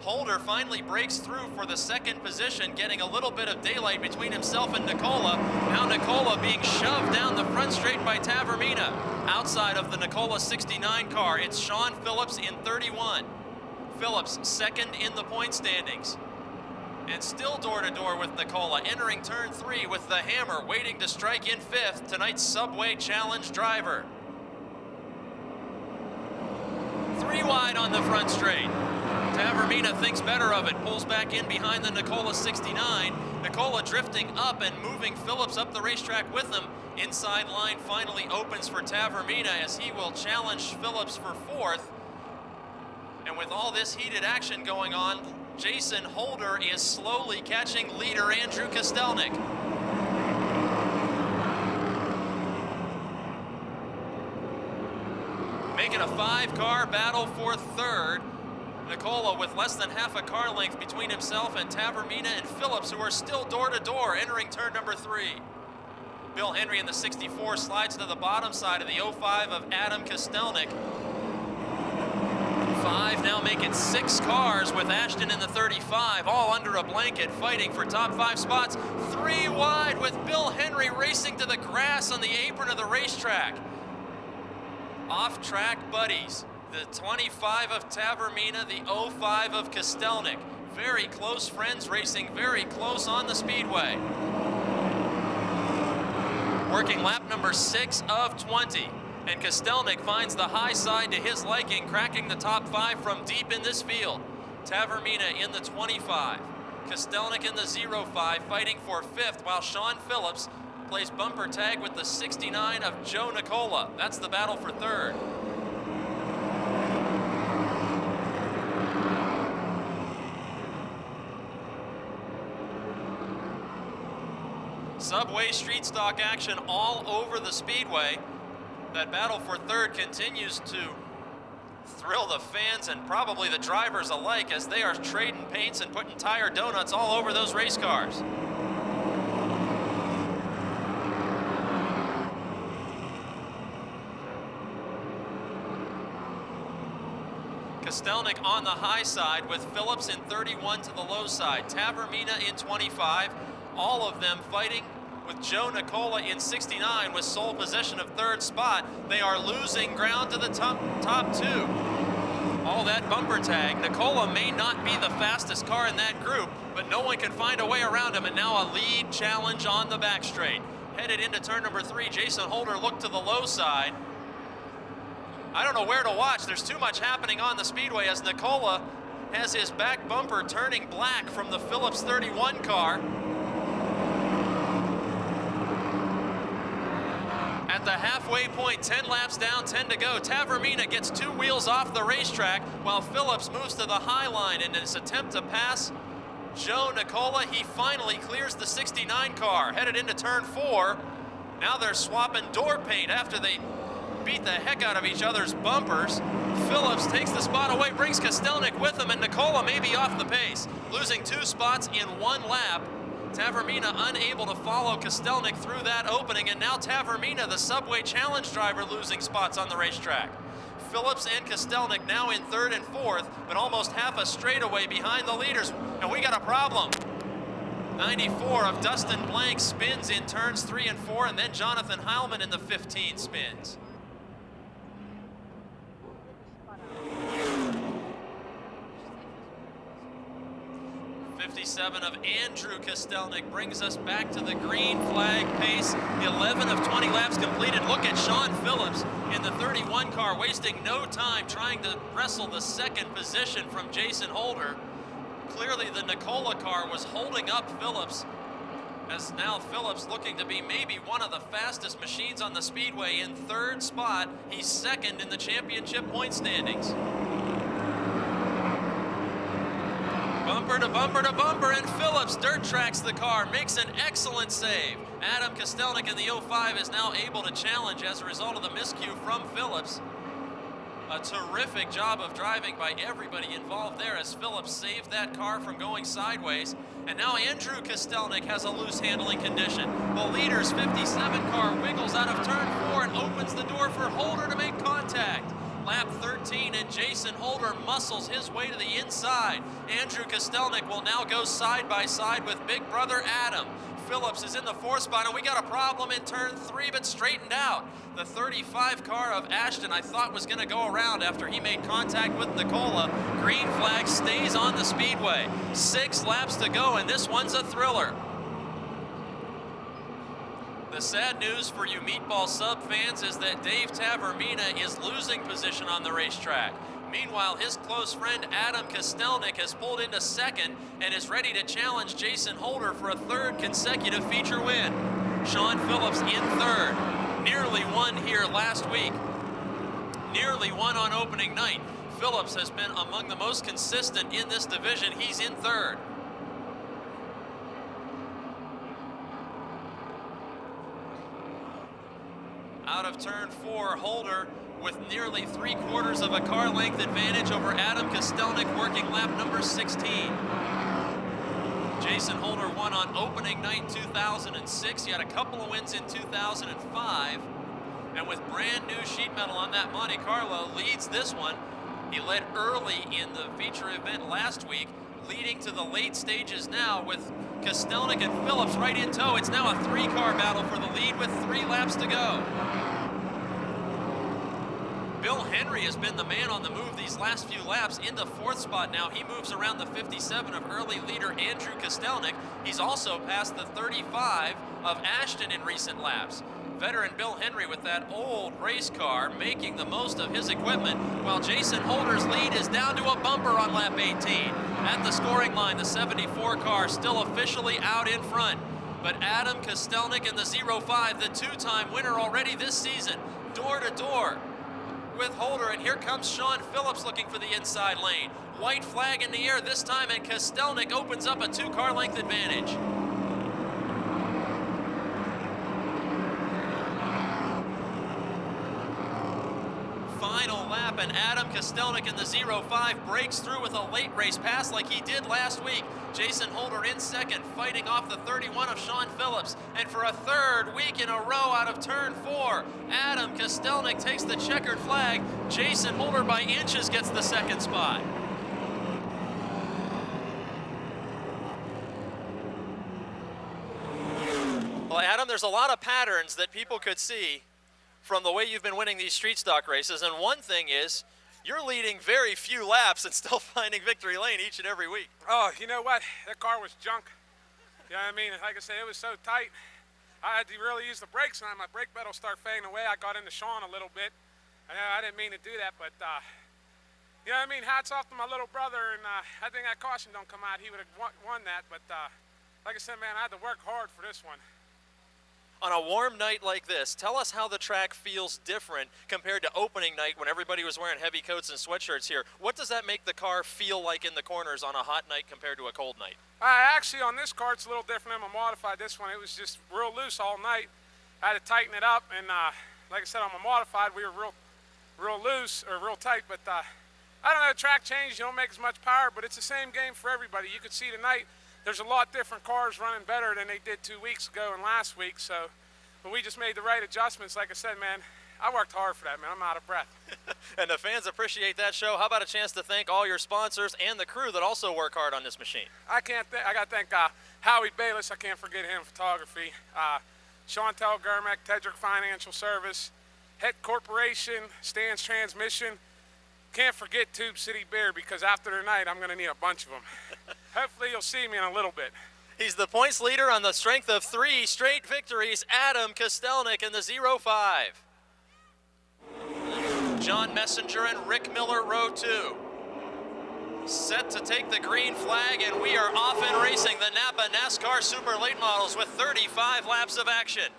Holder finally breaks through for the second position, getting a little bit of daylight between himself and Nicola. Now Nicola being shoved down the front straight by Tavermina. Outside of the Nicola 69 car, it's Sean Phillips in 31. Phillips second in the point standings. And still door-to-door with Nicola, entering turn 3 with the hammer, waiting to strike in 5th, tonight's Subway Challenge driver. 3 wide on the front straight. Tavermina thinks better of it, pulls back in behind the Nicola 69. Nicola drifting up and moving Phillips up the racetrack with him. Inside line finally opens for Tavermina as he will challenge Phillips for 4th. And with all this heated action going on, Jason Holder is slowly catching leader Andrew Kostelnik. Making a 5-car battle for 3rd. Nicola with less than half a car length between himself and Tavermina and Phillips, who are still door-to-door entering turn number 3. Bill Henry in the 64 slides to the bottom side of the 05 of Adam Kostelnik. 5 now making 6 cars with Ashton in the 35, all under a blanket fighting for top 5 spots. 3 wide with Bill Henry racing to the grass on the apron of the racetrack. Off-track buddies. The 25 of Tavermina, the 05 of Kostelnik. Very close friends racing very close on the speedway. Working lap number 6 of 20. And Kostelnik finds the high side to his liking, cracking the top 5 from deep in this field. Tavermina in the 25. Kostelnik in the 05, fighting for 5th, while Sean Phillips plays bumper tag with the 69 of Joe Nicola. That's the battle for 3rd. Subway street stock action all over the speedway. That battle for 3rd continues to thrill the fans and probably the drivers alike as they are trading paints and putting tire donuts all over those race cars. Kostelnik on the high side with Phillips in 31 to the low side. Tavermina in 25. All of them fighting with Joe Nicola in 69 with sole possession of third spot. They are losing ground to the top two. All that bumper tag. Nicola may not be the fastest car in that group, but no one can find a way around him, and now a lead challenge on the back straight. Headed into turn number 3, Jason Holder looked to the low side. I don't know where to watch. There's too much happening on the speedway as Nicola has his back bumper turning black from the Phillips 31 car. At the halfway point, 10 laps down, 10 to go. Tavermina gets 2 wheels off the racetrack while Phillips moves to the high line in his attempt to pass Joe Nicola. He finally clears the 69 car. Headed into turn 4. Now they're swapping door paint after they beat the heck out of each other's bumpers. Phillips takes the spot away, brings Kostelnik with him, and Nicola may be off the pace, losing 2 spots in 1 lap. Tavermina unable to follow Kostelnik through that opening, and now Tavermina, the Subway Challenge driver, losing spots on the racetrack. Phillips and Kostelnik now in 3rd and 4th, but almost half a straightaway behind the leaders, and we got a problem. 94 of Dustin Blank spins in turns 3 and 4, and then Jonathan Heilman in the 15 spins. 57 of Andrew Kostelnik brings us back to the green flag pace. 11 of 20 laps completed. Look at Sean Phillips in the 31 car, wasting no time trying to wrestle the 2nd position from Jason Holder. Clearly the Nicola car was holding up Phillips, as now Phillips looking to be maybe one of the fastest machines on the speedway in 3rd spot. He's 2nd in the championship point standings. Bumper to bumper to bumper, and Phillips dirt tracks the car, makes an excellent save. Adam Kostelnik in the 05 is now able to challenge as a result of the miscue from Phillips. A terrific job of driving by everybody involved there as Phillips saved that car from going sideways. And now Andrew Kostelnik has a loose handling condition. The leader's 57 car wiggles out of turn 4 and opens the door for Holder to make contact. Lap 13, and Jason Holder muscles his way to the inside. Andrew Kostelnik will now go side by side with big brother Adam. Phillips is in the 4th spot, and we got a problem in turn 3, but straightened out. The 35 car of Ashton I thought was going to go around after he made contact with Nicola. Green flag stays on the speedway. 6 laps to go, and this one's a thriller. The sad news for you Meatball Sub fans is that Dave Tavermina is losing position on the racetrack. Meanwhile, his close friend Adam Kostelnik has pulled into 2nd and is ready to challenge Jason Holder for a 3rd consecutive feature win. Sean Phillips in 3rd. Nearly won here last week. Nearly won on opening night. Phillips has been among the most consistent in this division. He's in 3rd. Out of turn 4, Holder with nearly 3/4 of a car length advantage over Adam Kostelnik, working lap number 16. Jason Holder won on opening night 2006. He had a couple of wins in 2005. And with brand new sheet metal on that Monte Carlo, leads this one. He led early in the feature event last week, leading to the late stages now with Kostelnik and Phillips right in tow. It's now a 3-car battle for the lead with 3 laps to go. Bill Henry has been the man on the move these last few laps, in the 4th spot now. He moves around the 57 of early leader Andrew Kostelnik. He's also passed the 35 of Ashton in recent laps. Veteran Bill Henry with that old race car making the most of his equipment, while Jason Holder's lead is down to a bumper on lap 18. At the scoring line, the 74 car still officially out in front. But Adam Kostelnik in the 05, the 2-time winner already this season, door to door with Holder, and here comes Sean Phillips looking for the inside lane. White flag in the air this time, and Kostelnik opens up a 2-car length advantage. Final lap, and Adam Kostelnik in the 05 breaks through with a late race pass like he did last week. Jason Holder in 2nd, fighting off the 31 of Sean Phillips. And for a 3rd week in a row out of turn 4, Adam Kostelnik takes the checkered flag. Jason Holder by inches gets the 2nd spot. Well, Adam there's a lot of patterns that people could see from the way you've been winning these street stock races, and one thing is you're leading very few laps and still finding victory lane each and every week. Oh, you know what? That car was junk. You know what I mean? Like I said, it was so tight. I had to really use the brakes, and my brake pedal started fading away. I got into Sean a little bit. I didn't mean to do that, but you know what I mean? Hats off to my little brother, and I think that caution don't come out. He would have won that, but like I said, man, I had to work hard for this one. On a warm night like this, tell us how the track feels different compared to opening night when everybody was wearing heavy coats and sweatshirts here. What does that make the car feel like in the corners on a hot night compared to a cold night? Actually, on this car, it's a little different than my modified. This one, it was just real loose all night. I had to tighten it up, and like I said, on my modified, we were real loose, or real tight, but I don't know, track change, you don't make as much power, but it's the same game for everybody. You can see tonight, there's a lot different cars running better than they did 2 weeks ago and last week, so but we just made the right adjustments. Like I said, man, I worked hard for that, man. I'm out of breath. And the fans appreciate that show. How about a chance to thank all your sponsors and the crew that also work hard on this machine? I got to thank Howie Bayless. I can't forget him, photography. Chantel Germack, Tedrick Financial Service, Het Corporation, Stan's Transmission. Can't forget Tube City Beer, because after tonight, I'm going to need a bunch of them. Hopefully, you'll see me in a little bit. He's the points leader on the strength of 3 straight victories, Adam Kostelnik in the 05. John Messenger and Rick Miller, row 2. Set to take the green flag, and we are off and racing the Napa NASCAR Super Late Models with 35 laps of action.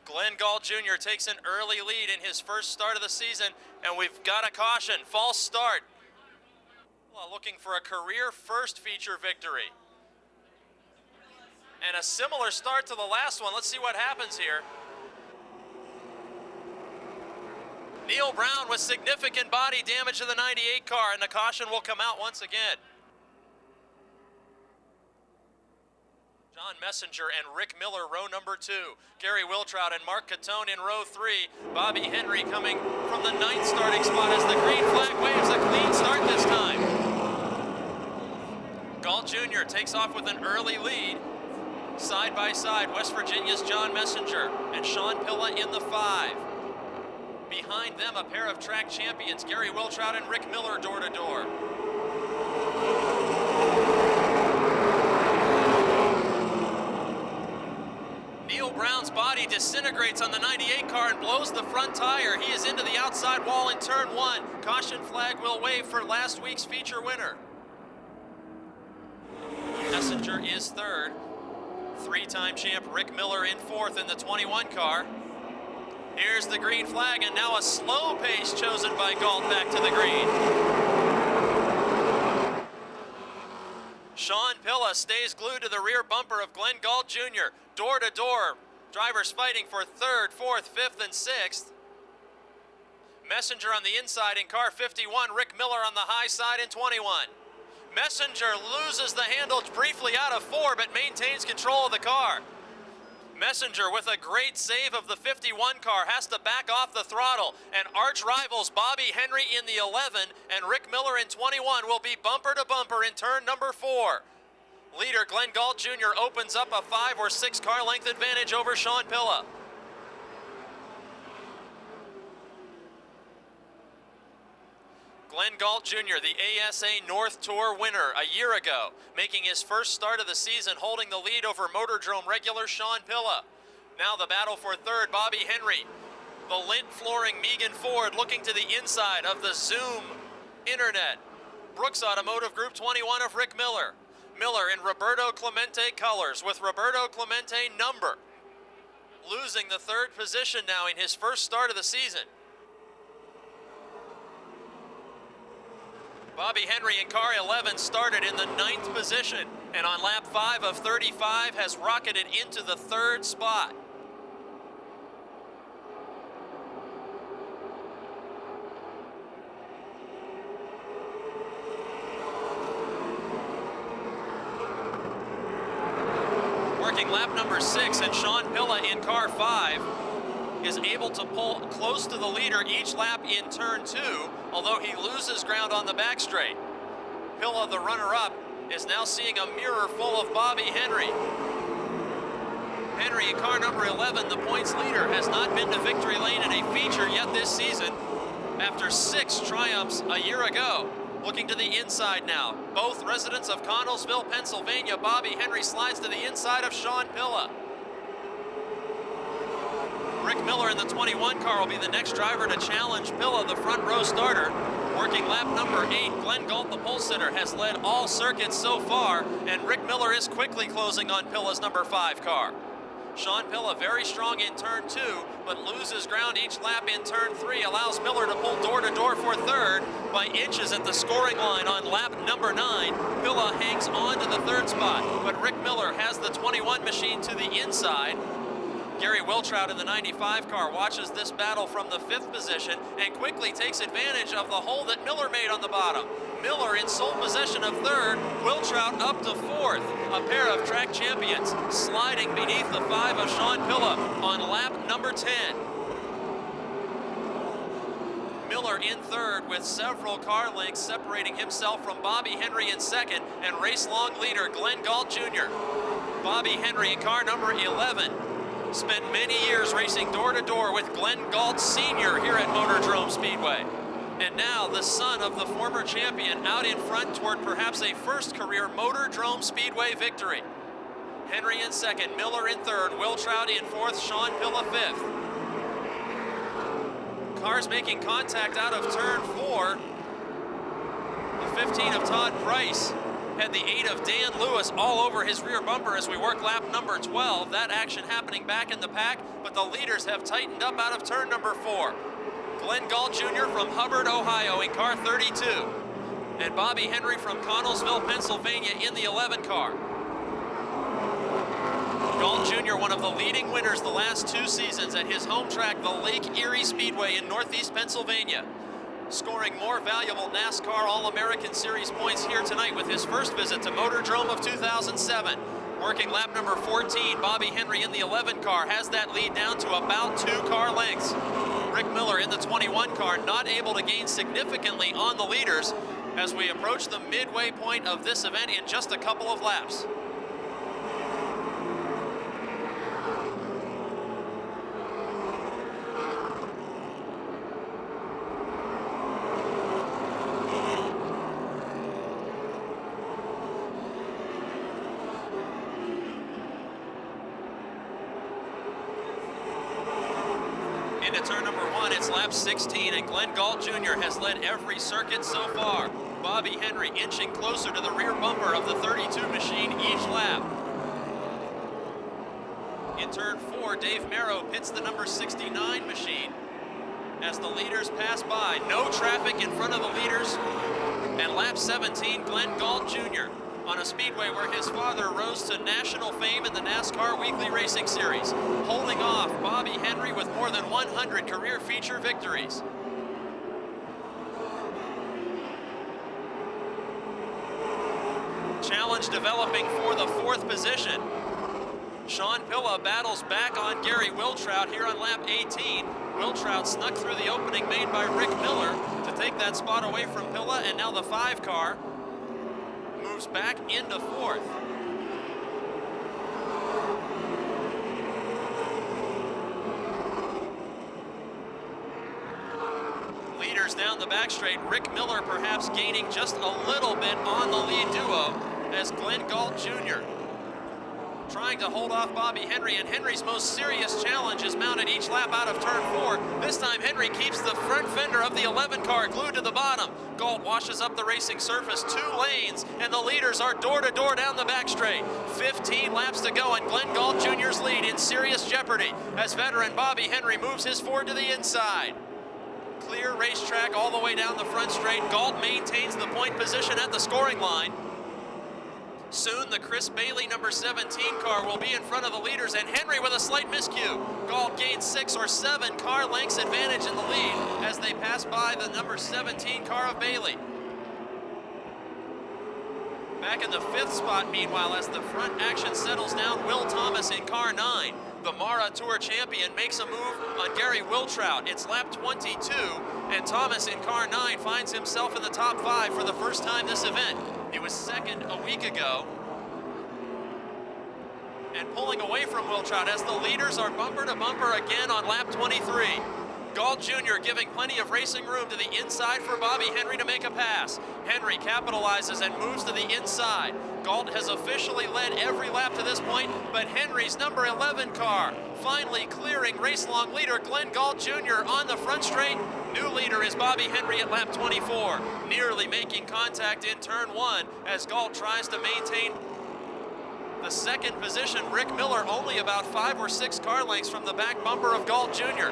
Glenn Galt Jr. takes an early lead in his first start of the season, and we've got a caution, false start. Looking for a career first feature victory. And a similar start to the last one. Let's see what happens here. Neil Brown with significant body damage to the 98 car, and the caution will come out once again. John Messenger and Rick Miller, row number 2. Gary Wiltrout and Mark Catone in row 3. Bobby Henry coming from the 9th starting spot as the green flag waves. A clean start this time. Galt Jr. takes off with an early lead. Side by side, West Virginia's John Messenger and Sean Pilla in the 5. Behind them, a pair of track champions, Gary Wiltrout and Rick Miller, door to door. Neil Brown's body disintegrates on the 98 car and blows the front tire. He is into the outside wall in turn 1. Caution flag will wave for last week's feature winner. Messenger is 3rd. 3-time champ Rick Miller in 4th in the 21 car. Here's the green flag, and now a slow pace chosen by Galt back to the green. Sean Pilla stays glued to the rear bumper of Glenn Galt Jr. Door to door, drivers fighting for 3rd, 4th, 5th, and 6th. Messenger on the inside in car 51, Rick Miller on the high side in 21. Messenger loses the handle briefly out of 4, but maintains control of the car. Messenger, with a great save of the 51 car, has to back off the throttle, and arch rivals Bobby Henry in the 11 and Rick Miller in 21 will be bumper to bumper in turn number 4. Leader Glenn Galt Jr. opens up a 5 or 6 car length advantage over Sean Pilla. Glenn Galt Jr., the ASA North Tour winner a year ago, making his first start of the season, holding the lead over Motordrome regular Sean Pilla. Now the battle for 3rd, Bobby Henry. The lint flooring Megan Ford looking to the inside of the Zoom Internet. Brooks Automotive Group 21 of Rick Miller. Miller in Roberto Clemente colors with Roberto Clemente number. Losing the 3rd position now in his first start of the season. Bobby Henry in car 11 started in the 9th position, and on lap 5 of 35 has rocketed into the 3rd spot. Working lap number 6, and Sean Pilla in car 5 is able to pull close to the leader each lap in turn 2, although he loses ground on the back straight. Pilla, the runner-up, is now seeing a mirror full of Bobby Henry. Henry in car number 11, the points leader, has not been to victory lane in a feature yet this season after 6 triumphs a year ago. Looking to the inside now. Both residents of Connellsville, Pennsylvania. Bobby Henry slides to the inside of Sean Pilla. Rick Miller in the 21 car will be the next driver to challenge Pilla, the front row starter. Working lap number 8, Glenn Galt, the pole sitter, has led all circuits so far, and Rick Miller is quickly closing on Pilla's number 5 car. Sean Pilla very strong in turn 2, but loses ground each lap in turn 3, allows Miller to pull door to door for third by inches at the scoring line on lap number 9. Pilla hangs on to the 3rd spot, but Rick Miller has the 21 machine to the inside. Gary Wiltrout in the 95 car watches this battle from the 5th position and quickly takes advantage of the hole that Miller made on the bottom. Miller in sole possession of 3rd, Wiltrout up to 4th. A pair of track champions sliding beneath the 5 of Sean Pilla on lap number 10. Miller in 3rd with several car lengths separating himself from Bobby Henry in 2nd and race-long leader Glenn Galt Jr. Bobby Henry in car number 11 spent many years racing door-to-door with Glenn Galt Sr. here at Motordrome Speedway. And now the son of the former champion out in front toward perhaps a first career Motordrome Speedway victory. Henry in 2nd, Miller in 3rd, Wiltrout in 4th, Sean Pilla 5th. Cars making contact out of turn 4. The 15 of Todd Price had the 8 of Dan Lewis all over his rear bumper as we work lap number 12. That action happening back in the pack, but the leaders have tightened up out of turn number 4. Glenn Galt Jr. from Hubbard, Ohio in car 32. And Bobby Henry from Connellsville, Pennsylvania in the 11 car. Galt Jr., one of the leading winners the last 2 seasons at his home track, the Lake Erie Speedway in Northeast Pennsylvania. Scoring more valuable NASCAR All-American Series points here tonight with his first visit to Motordrome of 2007. Working lap number 14, Bobby Henry in the 11 car has that lead down to about 2 car lengths. Rick Miller in the 21 car not able to gain significantly on the leaders as we approach the midway point of this event in just a couple of laps. Into turn number 1, it's lap 16, and Glenn Galt Jr. has led every circuit so far. Bobby Henry inching closer to the rear bumper of the 32 machine each lap. In turn 4, Dave Merrow pits the number 69 machine as the leaders pass by. No traffic in front of the leaders. And lap 17, Glenn Galt Jr. on a speedway where his father rose to national fame in the NASCAR Weekly Racing Series, holding off Bobby Henry with more than 100 career feature victories. Challenge developing for the 4th position. Sean Pilla battles back on Gary Wiltrout here on lap 18. Wiltrout snuck through the opening made by Rick Miller to take that spot away from Pilla, and now the 5 car moves back into 4th. Leaders down the back straight. Rick Miller perhaps gaining just a little bit on the lead duo as Glenn Galt Jr. trying to hold off Bobby Henry, and Henry's most serious challenge is mounted each lap out of turn 4. This time Henry keeps the front fender of the 11 car glued to the bottom. Galt washes up the racing surface 2 lanes, and the leaders are door to door down the back straight. 15 laps to go, and Glenn Galt Jr.'s lead in serious jeopardy as veteran Bobby Henry moves his Ford to the inside. Clear racetrack all the way down the front straight. Galt maintains the point position at the scoring line. Soon the Chris Bailey number 17 car will be in front of the leaders, and Henry with a slight miscue. Galt gains 6 or 7 car lengths advantage in the lead as they pass by the number 17 car of Bailey. Back in the 5th spot, meanwhile, as the front action settles down, Will Thomas in car 9. The Mara Tour champion makes a move on Gary Wiltrout. It's lap 22, and Thomas in car 9 finds himself in the top 5 for the first time this event. He was 2nd a week ago. and pulling away from Wiltrout as the leaders are bumper to bumper again on lap 23. Galt Jr. giving plenty of racing room to the inside for Bobby Henry to make a pass. Henry capitalizes and moves to the inside. Galt has officially led every lap to this point, but Henry's number 11 car finally clearing race-long leader Glenn Galt Jr. on the front straight. New leader is Bobby Henry at lap 24, nearly making contact in turn 1 as Galt tries to maintain the second position. Rick Miller only about 5 or 6 car lengths from the back bumper of Galt Jr.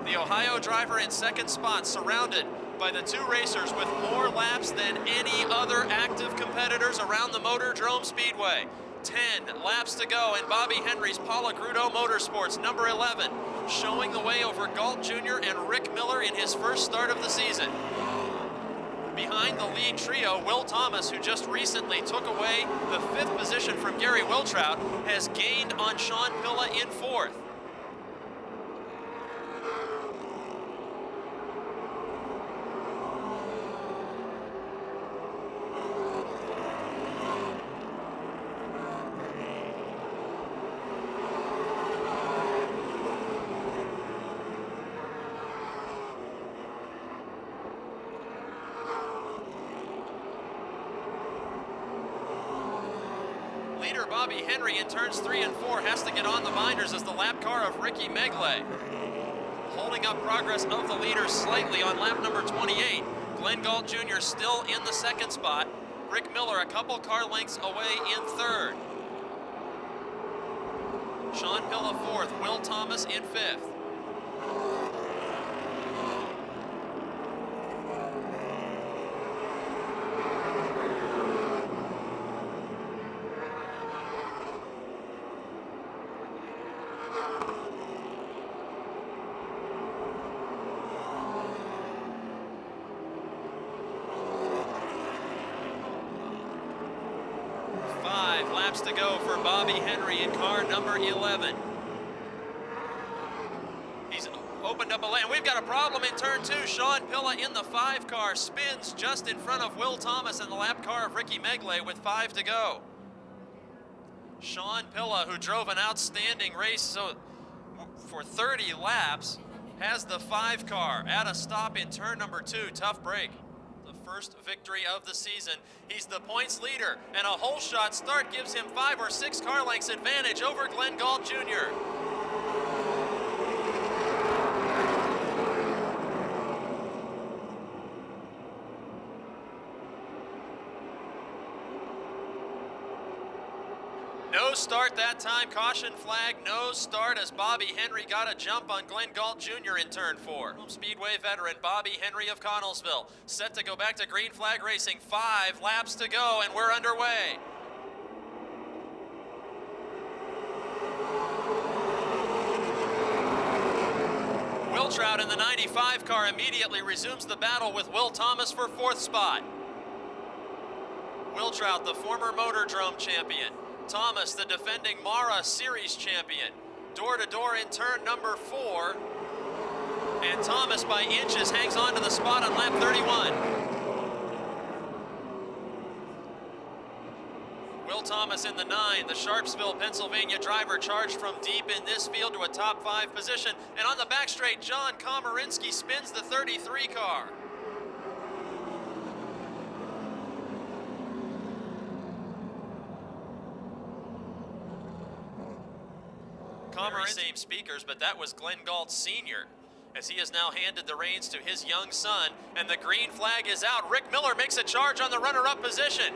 The Ohio driver in second spot, surrounded by the 2 racers with more laps than any other active competitors around the Motordrome Speedway. 10 laps to go, and Bobby Henry's Paula Grudo Motorsports, number 11, showing the way over Galt Jr. and Rick Miller in his first start of the season. Behind the lead trio, Will Thomas, who just recently took away the 5th position from Gary Wiltrout, has gained on Sean Pilla in 4th. Leader Bobby Henry in turns 3 and 4 has to get on the binders as the lap car of Ricky Megley, holding up progress of the leaders slightly on lap number 28. Glenn Galt Jr. still in the second spot. Rick Miller a couple car lengths away in 3rd. Sean Pilla 4th, Will Thomas in 5th. Laps to go for Bobby Henry in car number 11. He's opened up a lane. We've got a problem in turn 2. Sean Pilla in the 5 car spins just in front of Will Thomas in the lap car of Ricky Megley with 5 to go. Sean Pilla, who drove an outstanding race for 30 laps, has the 5 car at a stop in turn number 2. Tough break. First victory of the season. He's the points leader, and a hole shot start gives him 5 or 6 car lengths advantage over Glenn Galt Jr. No start that time, caution flag, no start as Bobby Henry got a jump on Glenn Galt Jr. in turn 4. Speedway veteran Bobby Henry of Connellsville, set to go back to green flag racing. 5 laps to go and we're underway. Wiltrout in the 95 car immediately resumes the battle with Will Thomas for 4th spot. Wiltrout, the former Motordrome champion. Thomas, the defending Mara Series champion. Door to door in turn number 4. And Thomas by inches hangs on to the spot on lap 31. Will Thomas in the 9, the Sharpsville, Pennsylvania driver, charged from deep in this field to a top 5 position. And on the back straight, John Komarinsky spins the 33 car. Same speakers, but that was Glenn Galt Sr., as he has now handed the reins to his young son, and the green flag is out. Rick Miller makes a charge on the runner-up position.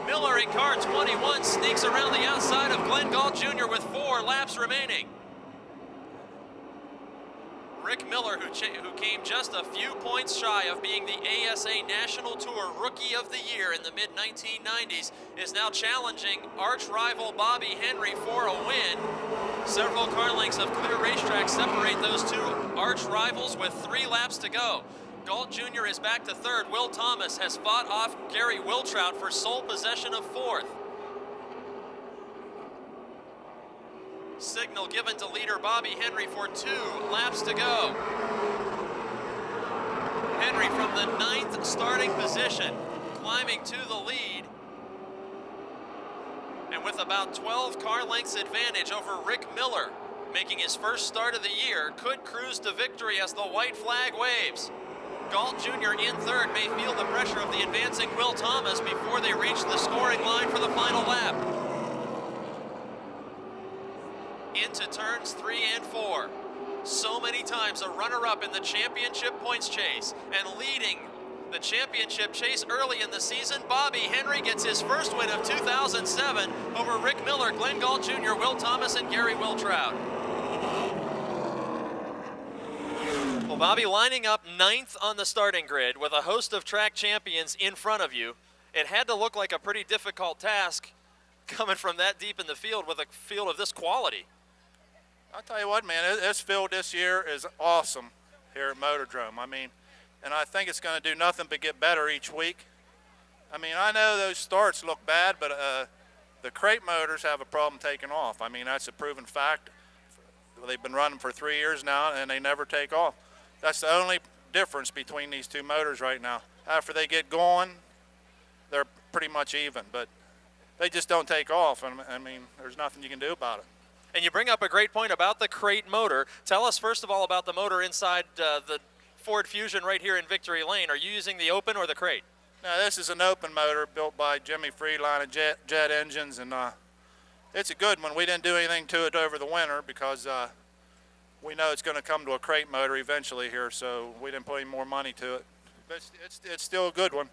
Miller in car 21 sneaks around the outside of Glenn Galt Jr. with 4 laps remaining. Rick Miller, who came just a few points shy of being the ASA National Tour Rookie of the Year in the mid-1990s, is now challenging arch-rival Bobby Henry for a win. Several car lengths of clear racetrack separate those 2 arch-rivals with 3 laps to go. Galt Jr. is back to 3rd. Will Thomas has fought off Gary Wiltrout for sole possession of 4th. Signal given to leader Bobby Henry for 2 laps to go. Henry from the 9th starting position, climbing to the lead. And with about 12 car lengths advantage over Rick Miller, making his first start of the year, could cruise to victory as the white flag waves. Galt Jr. in third may feel the pressure of the advancing Will Thomas before they reach the scoring line for the final lap. Into turns 3 and 4. So many times a runner-up in the championship points chase, and leading the championship chase early in the season, Bobby Henry gets his first win of 2007 over Rick Miller, Glenn Galt Jr., Will Thomas, and Gary Wiltrout. Well, Bobby, lining up 9th on the starting grid with a host of track champions in front of you, it had to look like a pretty difficult task coming from that deep in the field with a field of this quality. I'll tell you what, man, this field this year is awesome here at Motordrome. I mean, and I think it's going to do nothing but get better each week. I mean, I know those starts look bad, but the crate motors have a problem taking off. I mean, that's a proven fact. They've been running for 3 years now, and they never take off. That's the only difference between these two motors right now. After they get going, they're pretty much even, but they just don't take off. And I mean, there's nothing you can do about it. And you bring up a great point about the crate motor. Tell us first of all about the motor inside the Ford Fusion right here in Victory Lane. Are you using the open or the crate? Now, this is an open motor built by Jimmy Freeline of Jet Engines, and it's a good one. We didn't do anything to it over the winter because we know it's going to come to a crate motor eventually here, so we didn't put any more money to it. But it's still a good one.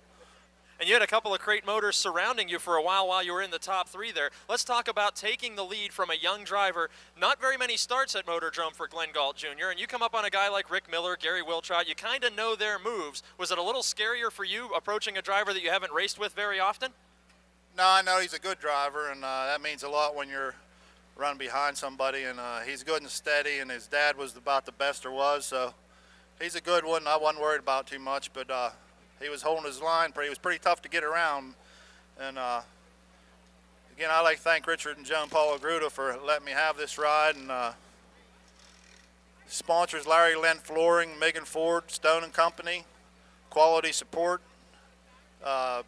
And you had a couple of crate motors surrounding you for a while you were in the top 3 there. Let's talk about taking the lead from a young driver. Not very many starts at Motordrome for Glenn Galt Jr., and you come up on a guy like Rick Miller, Gary Wiltrout. You kind of know their moves. Was it a little scarier for you approaching a driver that you haven't raced with very often? No, I know he's a good driver, and that means a lot when you're running behind somebody, and he's good and steady, and his dad was about the best there was, so he's a good one. I wasn't worried about too much, but he was holding his line. He was pretty tough to get around. And again, I'd like to thank Richard and Joan Paul Agruda for letting me have this ride. And sponsors Larry Lent Flooring, Megan Ford, Stone & Company, Quality Support, Bob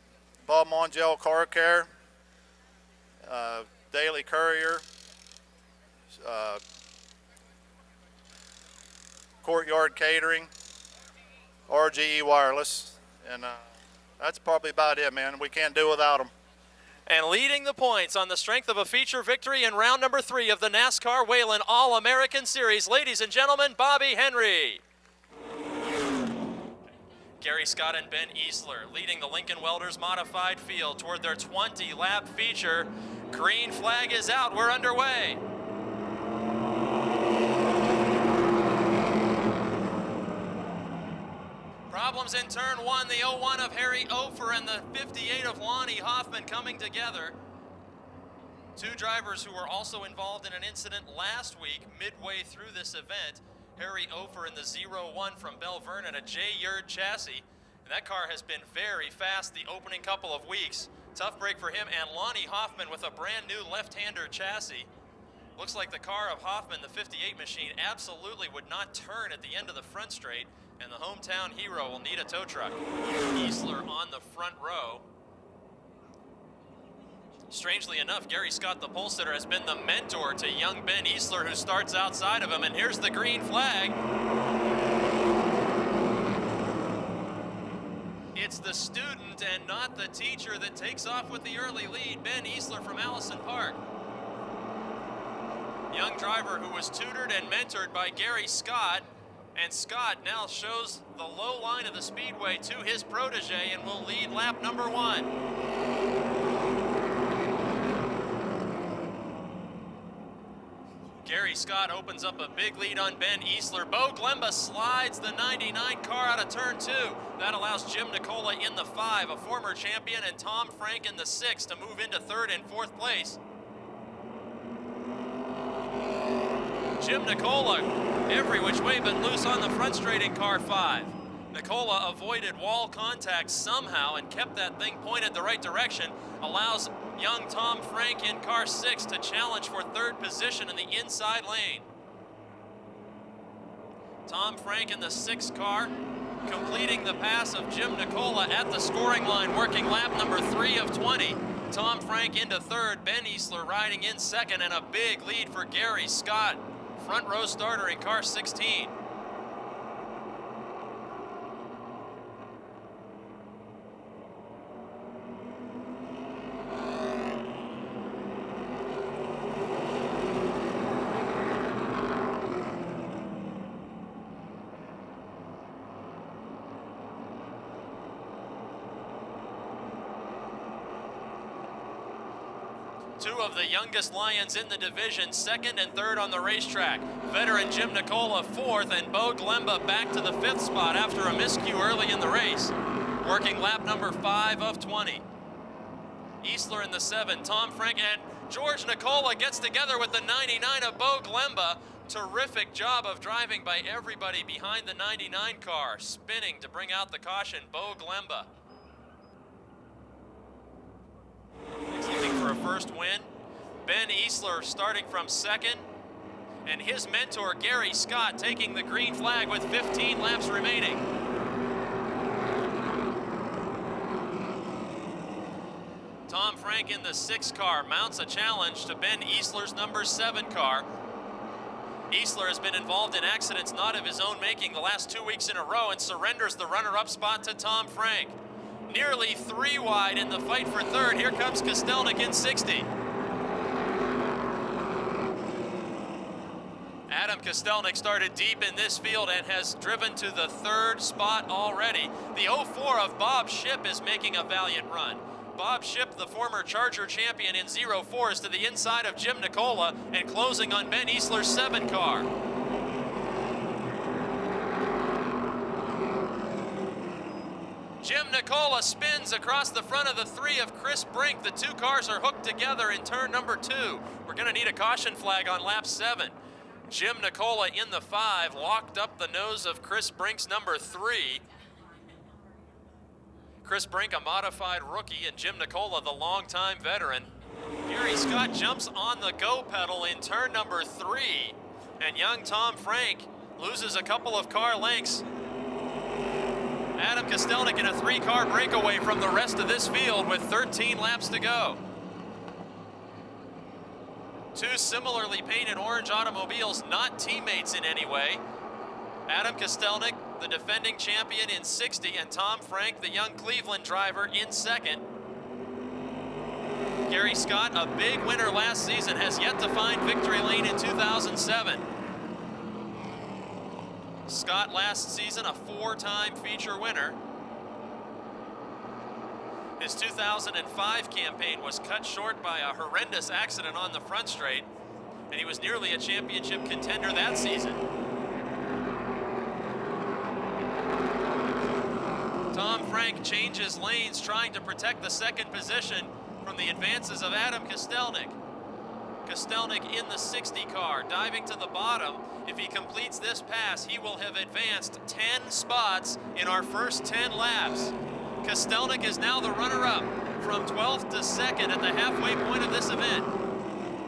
Mongell Car Care, Daily Courier, Courtyard Catering, RGE Wireless. And that's probably about it, man. We can't do without them. And leading the points on the strength of a feature victory in round number 3 of the NASCAR Whelen All-American Series, ladies and gentlemen, Bobby Henry. Gary Scott and Ben Easler leading the Lincoln Welders modified field toward their 20-lap feature. Green flag is out. We're underway. Problems in turn 1, the 01 of Harry Ofer and the 58 of Lonnie Hoffman coming together. Two drivers who were also involved in an incident last week midway through this event. Harry Ofer in the 01 from Bell Vernon, a J. Yerd chassis. And that car has been very fast the opening couple of weeks. Tough break for him, and Lonnie Hoffman with a brand new left-hander chassis. Looks like the car of Hoffman, the 58 machine, absolutely would not turn at the end of the front straight, and the hometown hero will need a tow truck. Easler on the front row. Strangely enough, Gary Scott, the pole sitter, has been the mentor to young Ben Easler, who starts outside of him, and here's the green flag. It's the student and not the teacher that takes off with the early lead, Ben Easler from Allison Park. Young driver who was tutored and mentored by Gary Scott, and Scott now shows the low line of the speedway to his protege and will lead lap number 1. Gary Scott opens up a big lead on Ben Easler. Bo Glemba slides the 99 car out of turn 2. That allows Jim Nicola in the 5, a former champion, and Tom Frank in the 6 to move into 3rd and 4th place. Jim Nicola, every which way but loose on the front straight in car 5. Nicola avoided wall contact somehow and kept that thing pointed the right direction. Allows young Tom Frank in car 6 to challenge for 3rd position in the inside lane. Tom Frank in the 6th car, completing the pass of Jim Nicola at the scoring line, working lap number 3 of 20. Tom Frank into third, Ben Easler riding in second, and a big lead for Gary Scott, front row starter in car 16. Two of the youngest Lions in the division, second and third on the racetrack. Veteran Jim Nicola fourth, and Bo Glemba back to the fifth spot after a miscue early in the race, working lap number 5 of 20. Easler in the 7, Tom Frank, and George Nicola gets together with the 99 of Bo Glemba. Terrific job of driving by everybody behind the 99 car, spinning to bring out the caution, Bo Glemba. Looking for a first win. Ben Easler starting from second, and his mentor Gary Scott taking the green flag with 15 laps remaining. Tom Frank in the 6 car mounts a challenge to Ben Easler's number 7 car. Easler has been involved in accidents not of his own making the last 2 weeks in a row and surrenders the runner-up spot to Tom Frank. Nearly 3 wide in the fight for third. Here comes Kostelnik in 60. Adam Kostelnik started deep in this field and has driven to the 3rd spot already. The 04 of Bob Shipp is making a valiant run. Bob Shipp, the former Charger champion in 04s, to the inside of Jim Nicola and closing on Ben Easler's 7 car. Jim Nicola spins across the front of the 3 of Chris Brink. The 2 cars are hooked together in turn number 2. We're going to need a caution flag on lap 7. Jim Nicola in the 5 locked up the nose of Chris Brink's number 3. Chris Brink, a modified rookie, and Jim Nicola, the longtime veteran. Gary Scott jumps on the go pedal in turn number 3, and young Tom Frank loses a couple of car lengths. Adam Kostelnik in a 3-car breakaway from the rest of this field with 13 laps to go. 2 similarly painted orange automobiles, not teammates in any way. Adam Kostelnik, the defending champion in 60, and Tom Frank, the young Cleveland driver, in 2nd. Gary Scott, a big winner last season, has yet to find victory lane in 2007. Scott last season a 4-time feature winner. His 2005 campaign was cut short by a horrendous accident on the front straight, and he was nearly a championship contender that season. Tom Frank changes lanes, trying to protect the 2nd position from the advances of Adam Kostelnik. Kostelnik in the 60 car, diving to the bottom. If he completes this pass, he will have advanced 10 spots in our first 10 laps. Kostelnik is now the runner-up from 12th to 2nd at the halfway point of this event.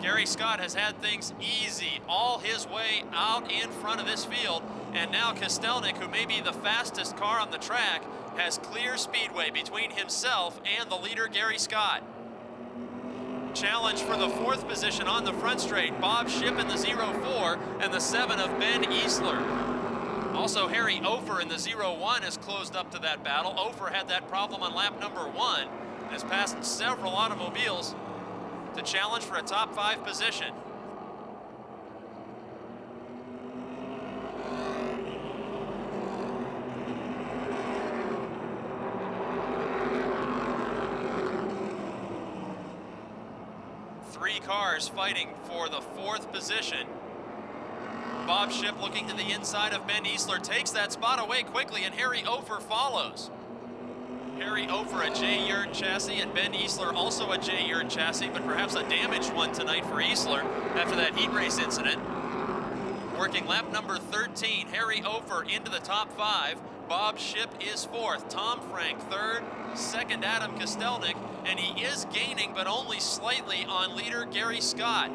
Gary Scott has had things easy all his way out in front of this field, and now Kostelnik, who may be the fastest car on the track, has clear speedway between himself and the leader Gary Scott. Challenge for the 4th position on the front straight, Bob Shipp in the 04 and the 7 of Ben Easler. Also, Harry Ofer in the 01 has closed up to that battle. Ofer had that problem on lap number 1 and has passed several automobiles to challenge for a top 5 position. Three cars fighting for the 4th position. Bob Shipp looking to the inside of Ben Easler, takes that spot away quickly, and Harry Ofer follows. Harry Ofer, a J-Yard chassis, and Ben Easler also a J-Yard chassis, but perhaps a damaged one tonight for Easler after that heat race incident. Working lap number 13, Harry Ofer into the top 5. Bob Shipp is 4th, Tom Frank 3rd, 2nd Adam Kostelnik, and he is gaining, but only slightly, on leader Gary Scott.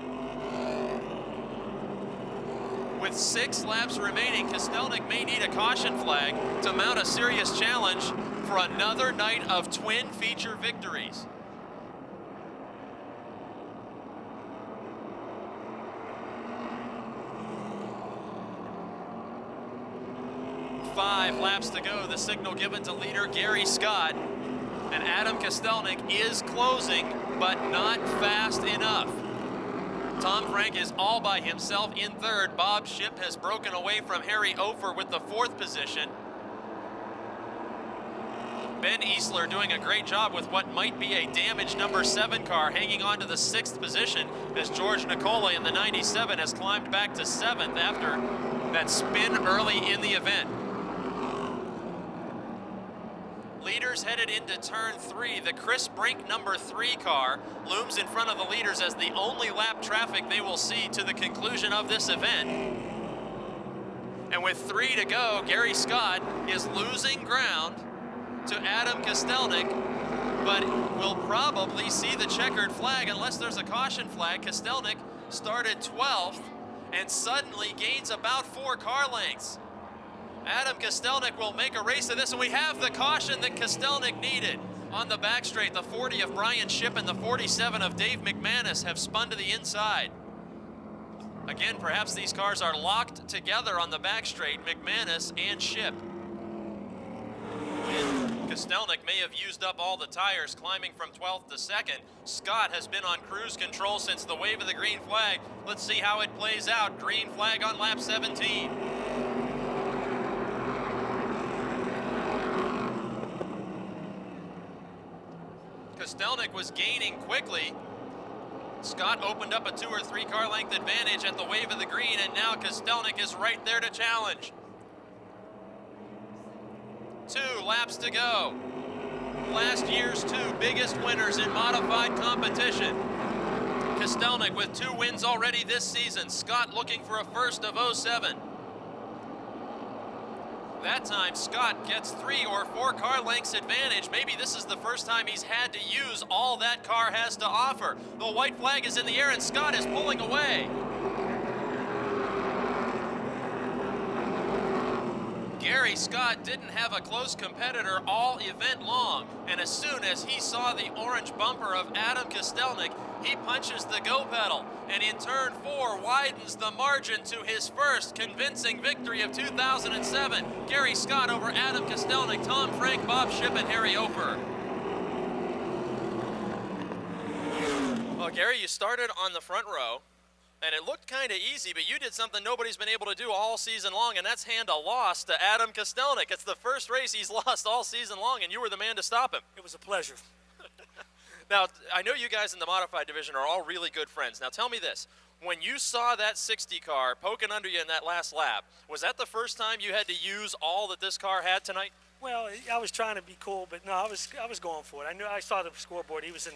With 6 laps remaining, Kostelnik may need a caution flag to mount a serious challenge for another night of twin feature victories. laps to go. The signal given to leader Gary Scott. And Adam Kostelnik is closing, but not fast enough. Tom Frank is all by himself in third. Bob Shipp has broken away from Harry Ofer with the 4th position. Ben Easler doing a great job with what might be a damaged number 7 car, hanging on to the 6th position as George Nicola in the 97 has climbed back to 7th after that spin early in the event. Leaders headed into turn 3. The Chris Brink number 3 car looms in front of the leaders as the only lap traffic they will see to the conclusion of this event. And with 3 to go, Gary Scott is losing ground to Adam Kostelnik, but will probably see the checkered flag unless there's a caution flag. Kostelnik started 12th and suddenly gains about 4 car lengths. Adam Kostelnik will make a race of this, and we have the caution that Kostelnik needed. On the back straight, the 40 of Brian Shipp and the 47 of Dave McManus have spun to the inside. Again, perhaps these cars are locked together on the back straight, McManus and Shipp. Kostelnik may have used up all the tires climbing from 12th to 2nd. Scott has been on cruise control since the wave of the green flag. Let's see how it plays out. Green flag on lap 17. Kostelnik was gaining quickly. Scott opened up a 2 or 3 car length advantage at the wave of the green, and now Kostelnik is right there to challenge. 2 laps to go. Last year's 2 biggest winners in modified competition. Kostelnik with 2 wins already this season. Scott looking for a first of 07. That time, Scott gets 3 or 4 car lengths advantage. Maybe this is the first time he's had to use all that car has to offer. The white flag is in the air and Scott is pulling away. Gary Scott didn't have a close competitor all event long, and as soon as he saw the orange bumper of Adam Kostelnik, he punches the go pedal, and in turn 4 widens the margin to his first convincing victory of 2007. Gary Scott over Adam Kostelnik, Tom Frank, Bob Shipp, and Harry Ofer. Well, Gary, you started on the front row, and it looked kind of easy, but you did something nobody's been able to do all season long, and that's hand a loss to Adam Kostelnik. It's the first race he's lost all season long, and you were the man to stop him. It was a pleasure. Now, I know you guys in the modified division are all really good friends. Now, tell me this. When you saw that 60 car poking under you in that last lap, was that the first time you had to use all that this car had tonight? Well, I was trying to be cool, but no, I was going for it. I saw the scoreboard. He was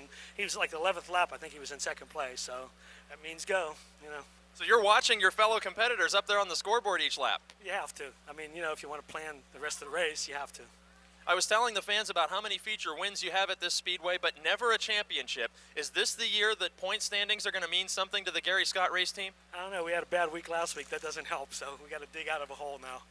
like the 11th lap. I think he was in 2nd place, so that means go, you know. So you're watching your fellow competitors up there on the scoreboard each lap. You have to. I mean, you know, if you want to plan the rest of the race, you have to. I was telling the fans about how many feature wins you have at this speedway, but never a championship. Is this the year that point standings are going to mean something to the Gary Scott race team? I don't know. We had a bad week last week. That doesn't help, so we got to dig out of a hole now.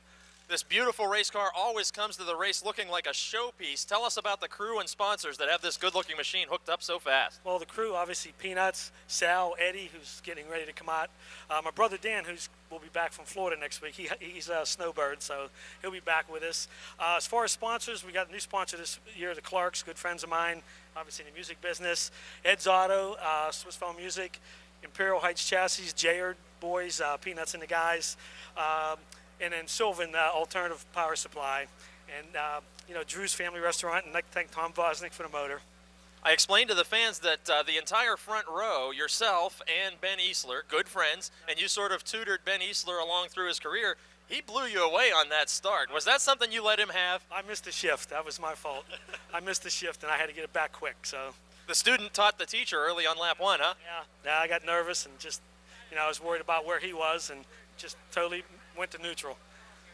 This beautiful race car always comes to the race looking like a showpiece. Tell us about the crew and sponsors that have this good-looking machine hooked up so fast. Well, the crew, obviously, Peanuts, Sal, Eddie, who's getting ready to come out. My brother Dan, will be back from Florida next week. He's a snowbird, so he'll be back with us. As far as sponsors, we got a new sponsor this year, the Clarks, good friends of mine, obviously in the music business. Ed's Auto, Swiss Phone Music, Imperial Heights Chassis, Jayard Boys, Peanuts and the guys. And then Sylvan Alternative Power Supply, and you know, Drew's Family Restaurant, and I'd like to thank Tom Vosnick for the motor. I explained to the fans that the entire front row, yourself and Ben Easler, good friends, and you sort of tutored Ben Easler along through his career. He blew you away on that start. Was that something you let him have? I missed the shift. That was my fault. I missed the shift, and I had to get it back quick. So the student taught the teacher early on lap 1, huh? Yeah, I got nervous and just, you know, I was worried about where he was and just totally went to neutral.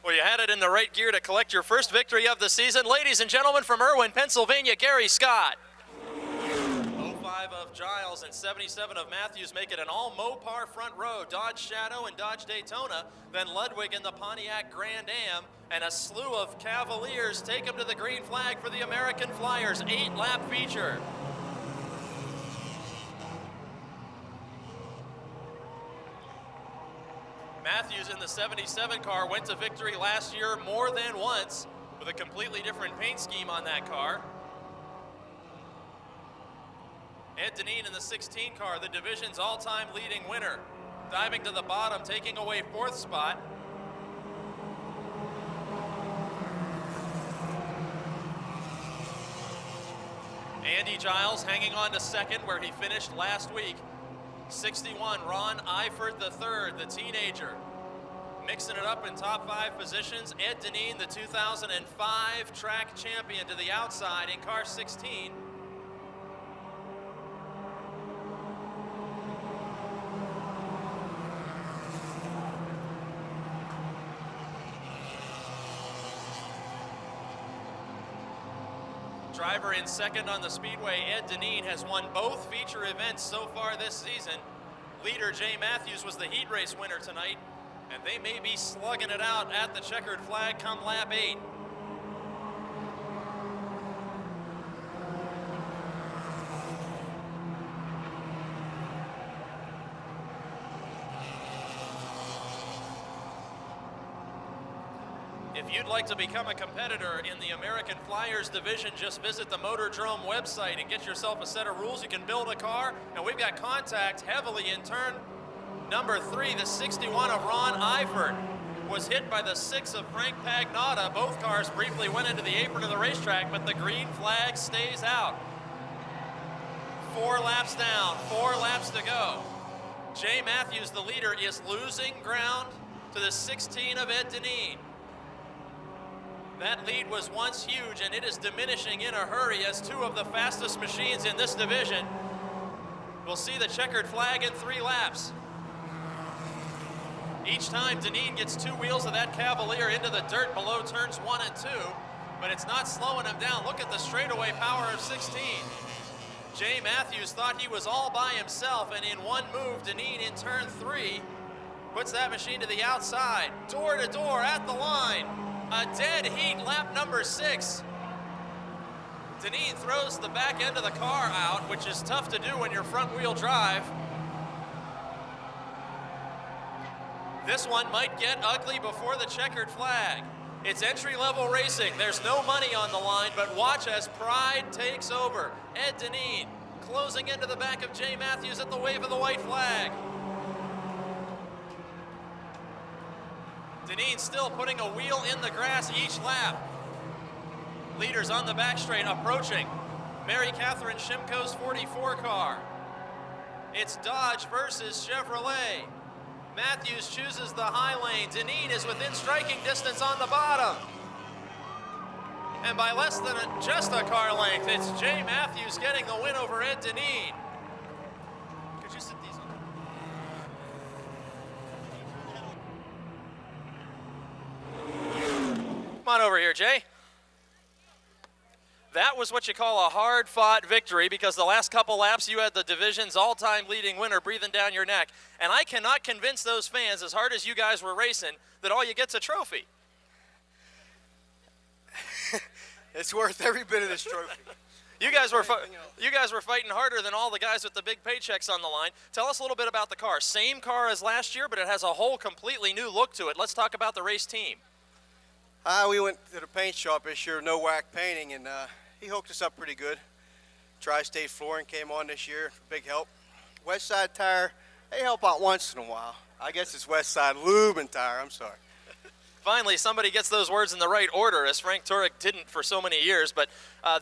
Well, you had it in the right gear to collect your first victory of the season. Ladies and gentlemen, from Irwin, Pennsylvania, Gary Scott. 05 of Giles and 77 of Matthews make it an all Mopar front row. Dodge Shadow and Dodge Daytona. Then Ludwig in the Pontiac Grand Am. And a slew of Cavaliers take them to the green flag for the American Flyers. 8-lap feature. Matthews in the 77 car went to victory last year more than once. with a completely different paint scheme on that car. Ed Deneen in the 16 car, the division's all-time leading winner. Diving to the bottom, taking away 4th spot. Andy Giles hanging on to 2nd where he finished last week. 61, Ron Eifert III, the teenager. Mixing it up in top 5 positions. Ed Deneen, the 2005 track champion, to the outside in car 16. Driver in 2nd on the Speedway, Ed Deneen, has won both feature events so far this season. Leader Jay Matthews was the heat race winner tonight, and they may be slugging it out at the checkered flag come lap 8. If you'd like to become a competitor in the American Flyers division, just visit the Motordrome website and get yourself a set of rules. You can build a car, and we've got contact heavily in turn number 3. The 61 of Ron Eifert was hit by the 6 of Frank Pagnotta. Both cars briefly went into the apron of the racetrack, but the green flag stays out. 4 laps down, 4 laps to go. Jay Matthews, the leader, is losing ground to the 16 of Ed Deneen. That lead was once huge, and it is diminishing in a hurry as 2 of the fastest machines in this division will see the checkered flag in 3 laps. Each time Deneen gets 2 wheels of that Cavalier into the dirt below turns 1 and 2, but it's not slowing him down. Look at the straightaway power of 16. Jay Matthews thought he was all by himself, and in one move, Deneen in turn 3 puts that machine to the outside, door to door at the line. A dead heat, lap number 6. Deneen throws the back end of the car out, which is tough to do when you're front wheel drive. This one might get ugly before the checkered flag. It's entry-level racing. There's no money on the line, but watch as pride takes over. Ed Deneen closing into the back of Jay Matthews at the wave of the white flag. Deneen still putting a wheel in the grass each lap. Leaders on the back straight approaching. Mary Catherine Shimko's 44 car. It's Dodge versus Chevrolet. Matthews chooses the high lane. Deneen is within striking distance on the bottom. And by less than just a car length, it's Jay Matthews getting the win over Ed Deneen. Could you sit these on? Come on over here, Jay. That was what you call a hard-fought victory, because the last couple laps you had the division's all-time leading winner breathing down your neck. And I cannot convince those fans, as hard as you guys were racing, that all you get's a trophy. It's worth every bit of this trophy. You guys were fighting harder than all the guys with the big paychecks on the line. Tell us a little bit about the car. Same car as last year, but it has a whole completely new look to it. Let's talk about the race team. We went to the paint shop this year, no whack painting, and he hooked us up pretty good. Tri-State Flooring came on this year, big help. West Side Tire, they help out once in a while. I guess it's West Side Lube and Tire, I'm sorry. Finally, somebody gets those words in the right order, as Frank Turek didn't for so many years. But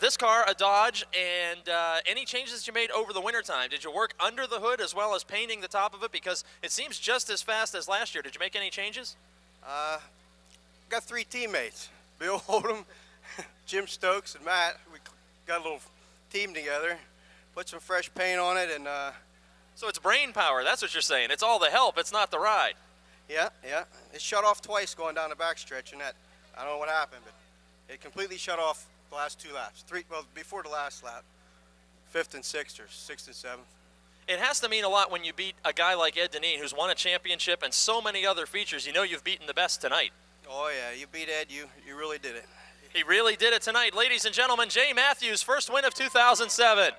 this car, a Dodge, and any changes you made over the wintertime? Did you work under the hood as well as painting the top of it? Because it seems just as fast as last year. Did you make any changes? Got 3 teammates, Bill Oldham, Jim Stokes, and Matt. We got a little team together, put some fresh paint on it, and so it's brain power, that's what you're saying. It's all the help, it's not the ride. Yeah. It shut off twice going down the backstretch, and that, I don't know what happened, but it completely shut off the last 2 laps. Before the last lap, 5th and 6th, or 6th and 7th. It has to mean a lot when you beat a guy like Ed Deneen, who's won a championship and so many other features. You know you've beaten the best tonight. Oh yeah, you beat Ed, you really did it. He really did it tonight. Ladies and gentlemen, Jay Matthews, first win of 2007.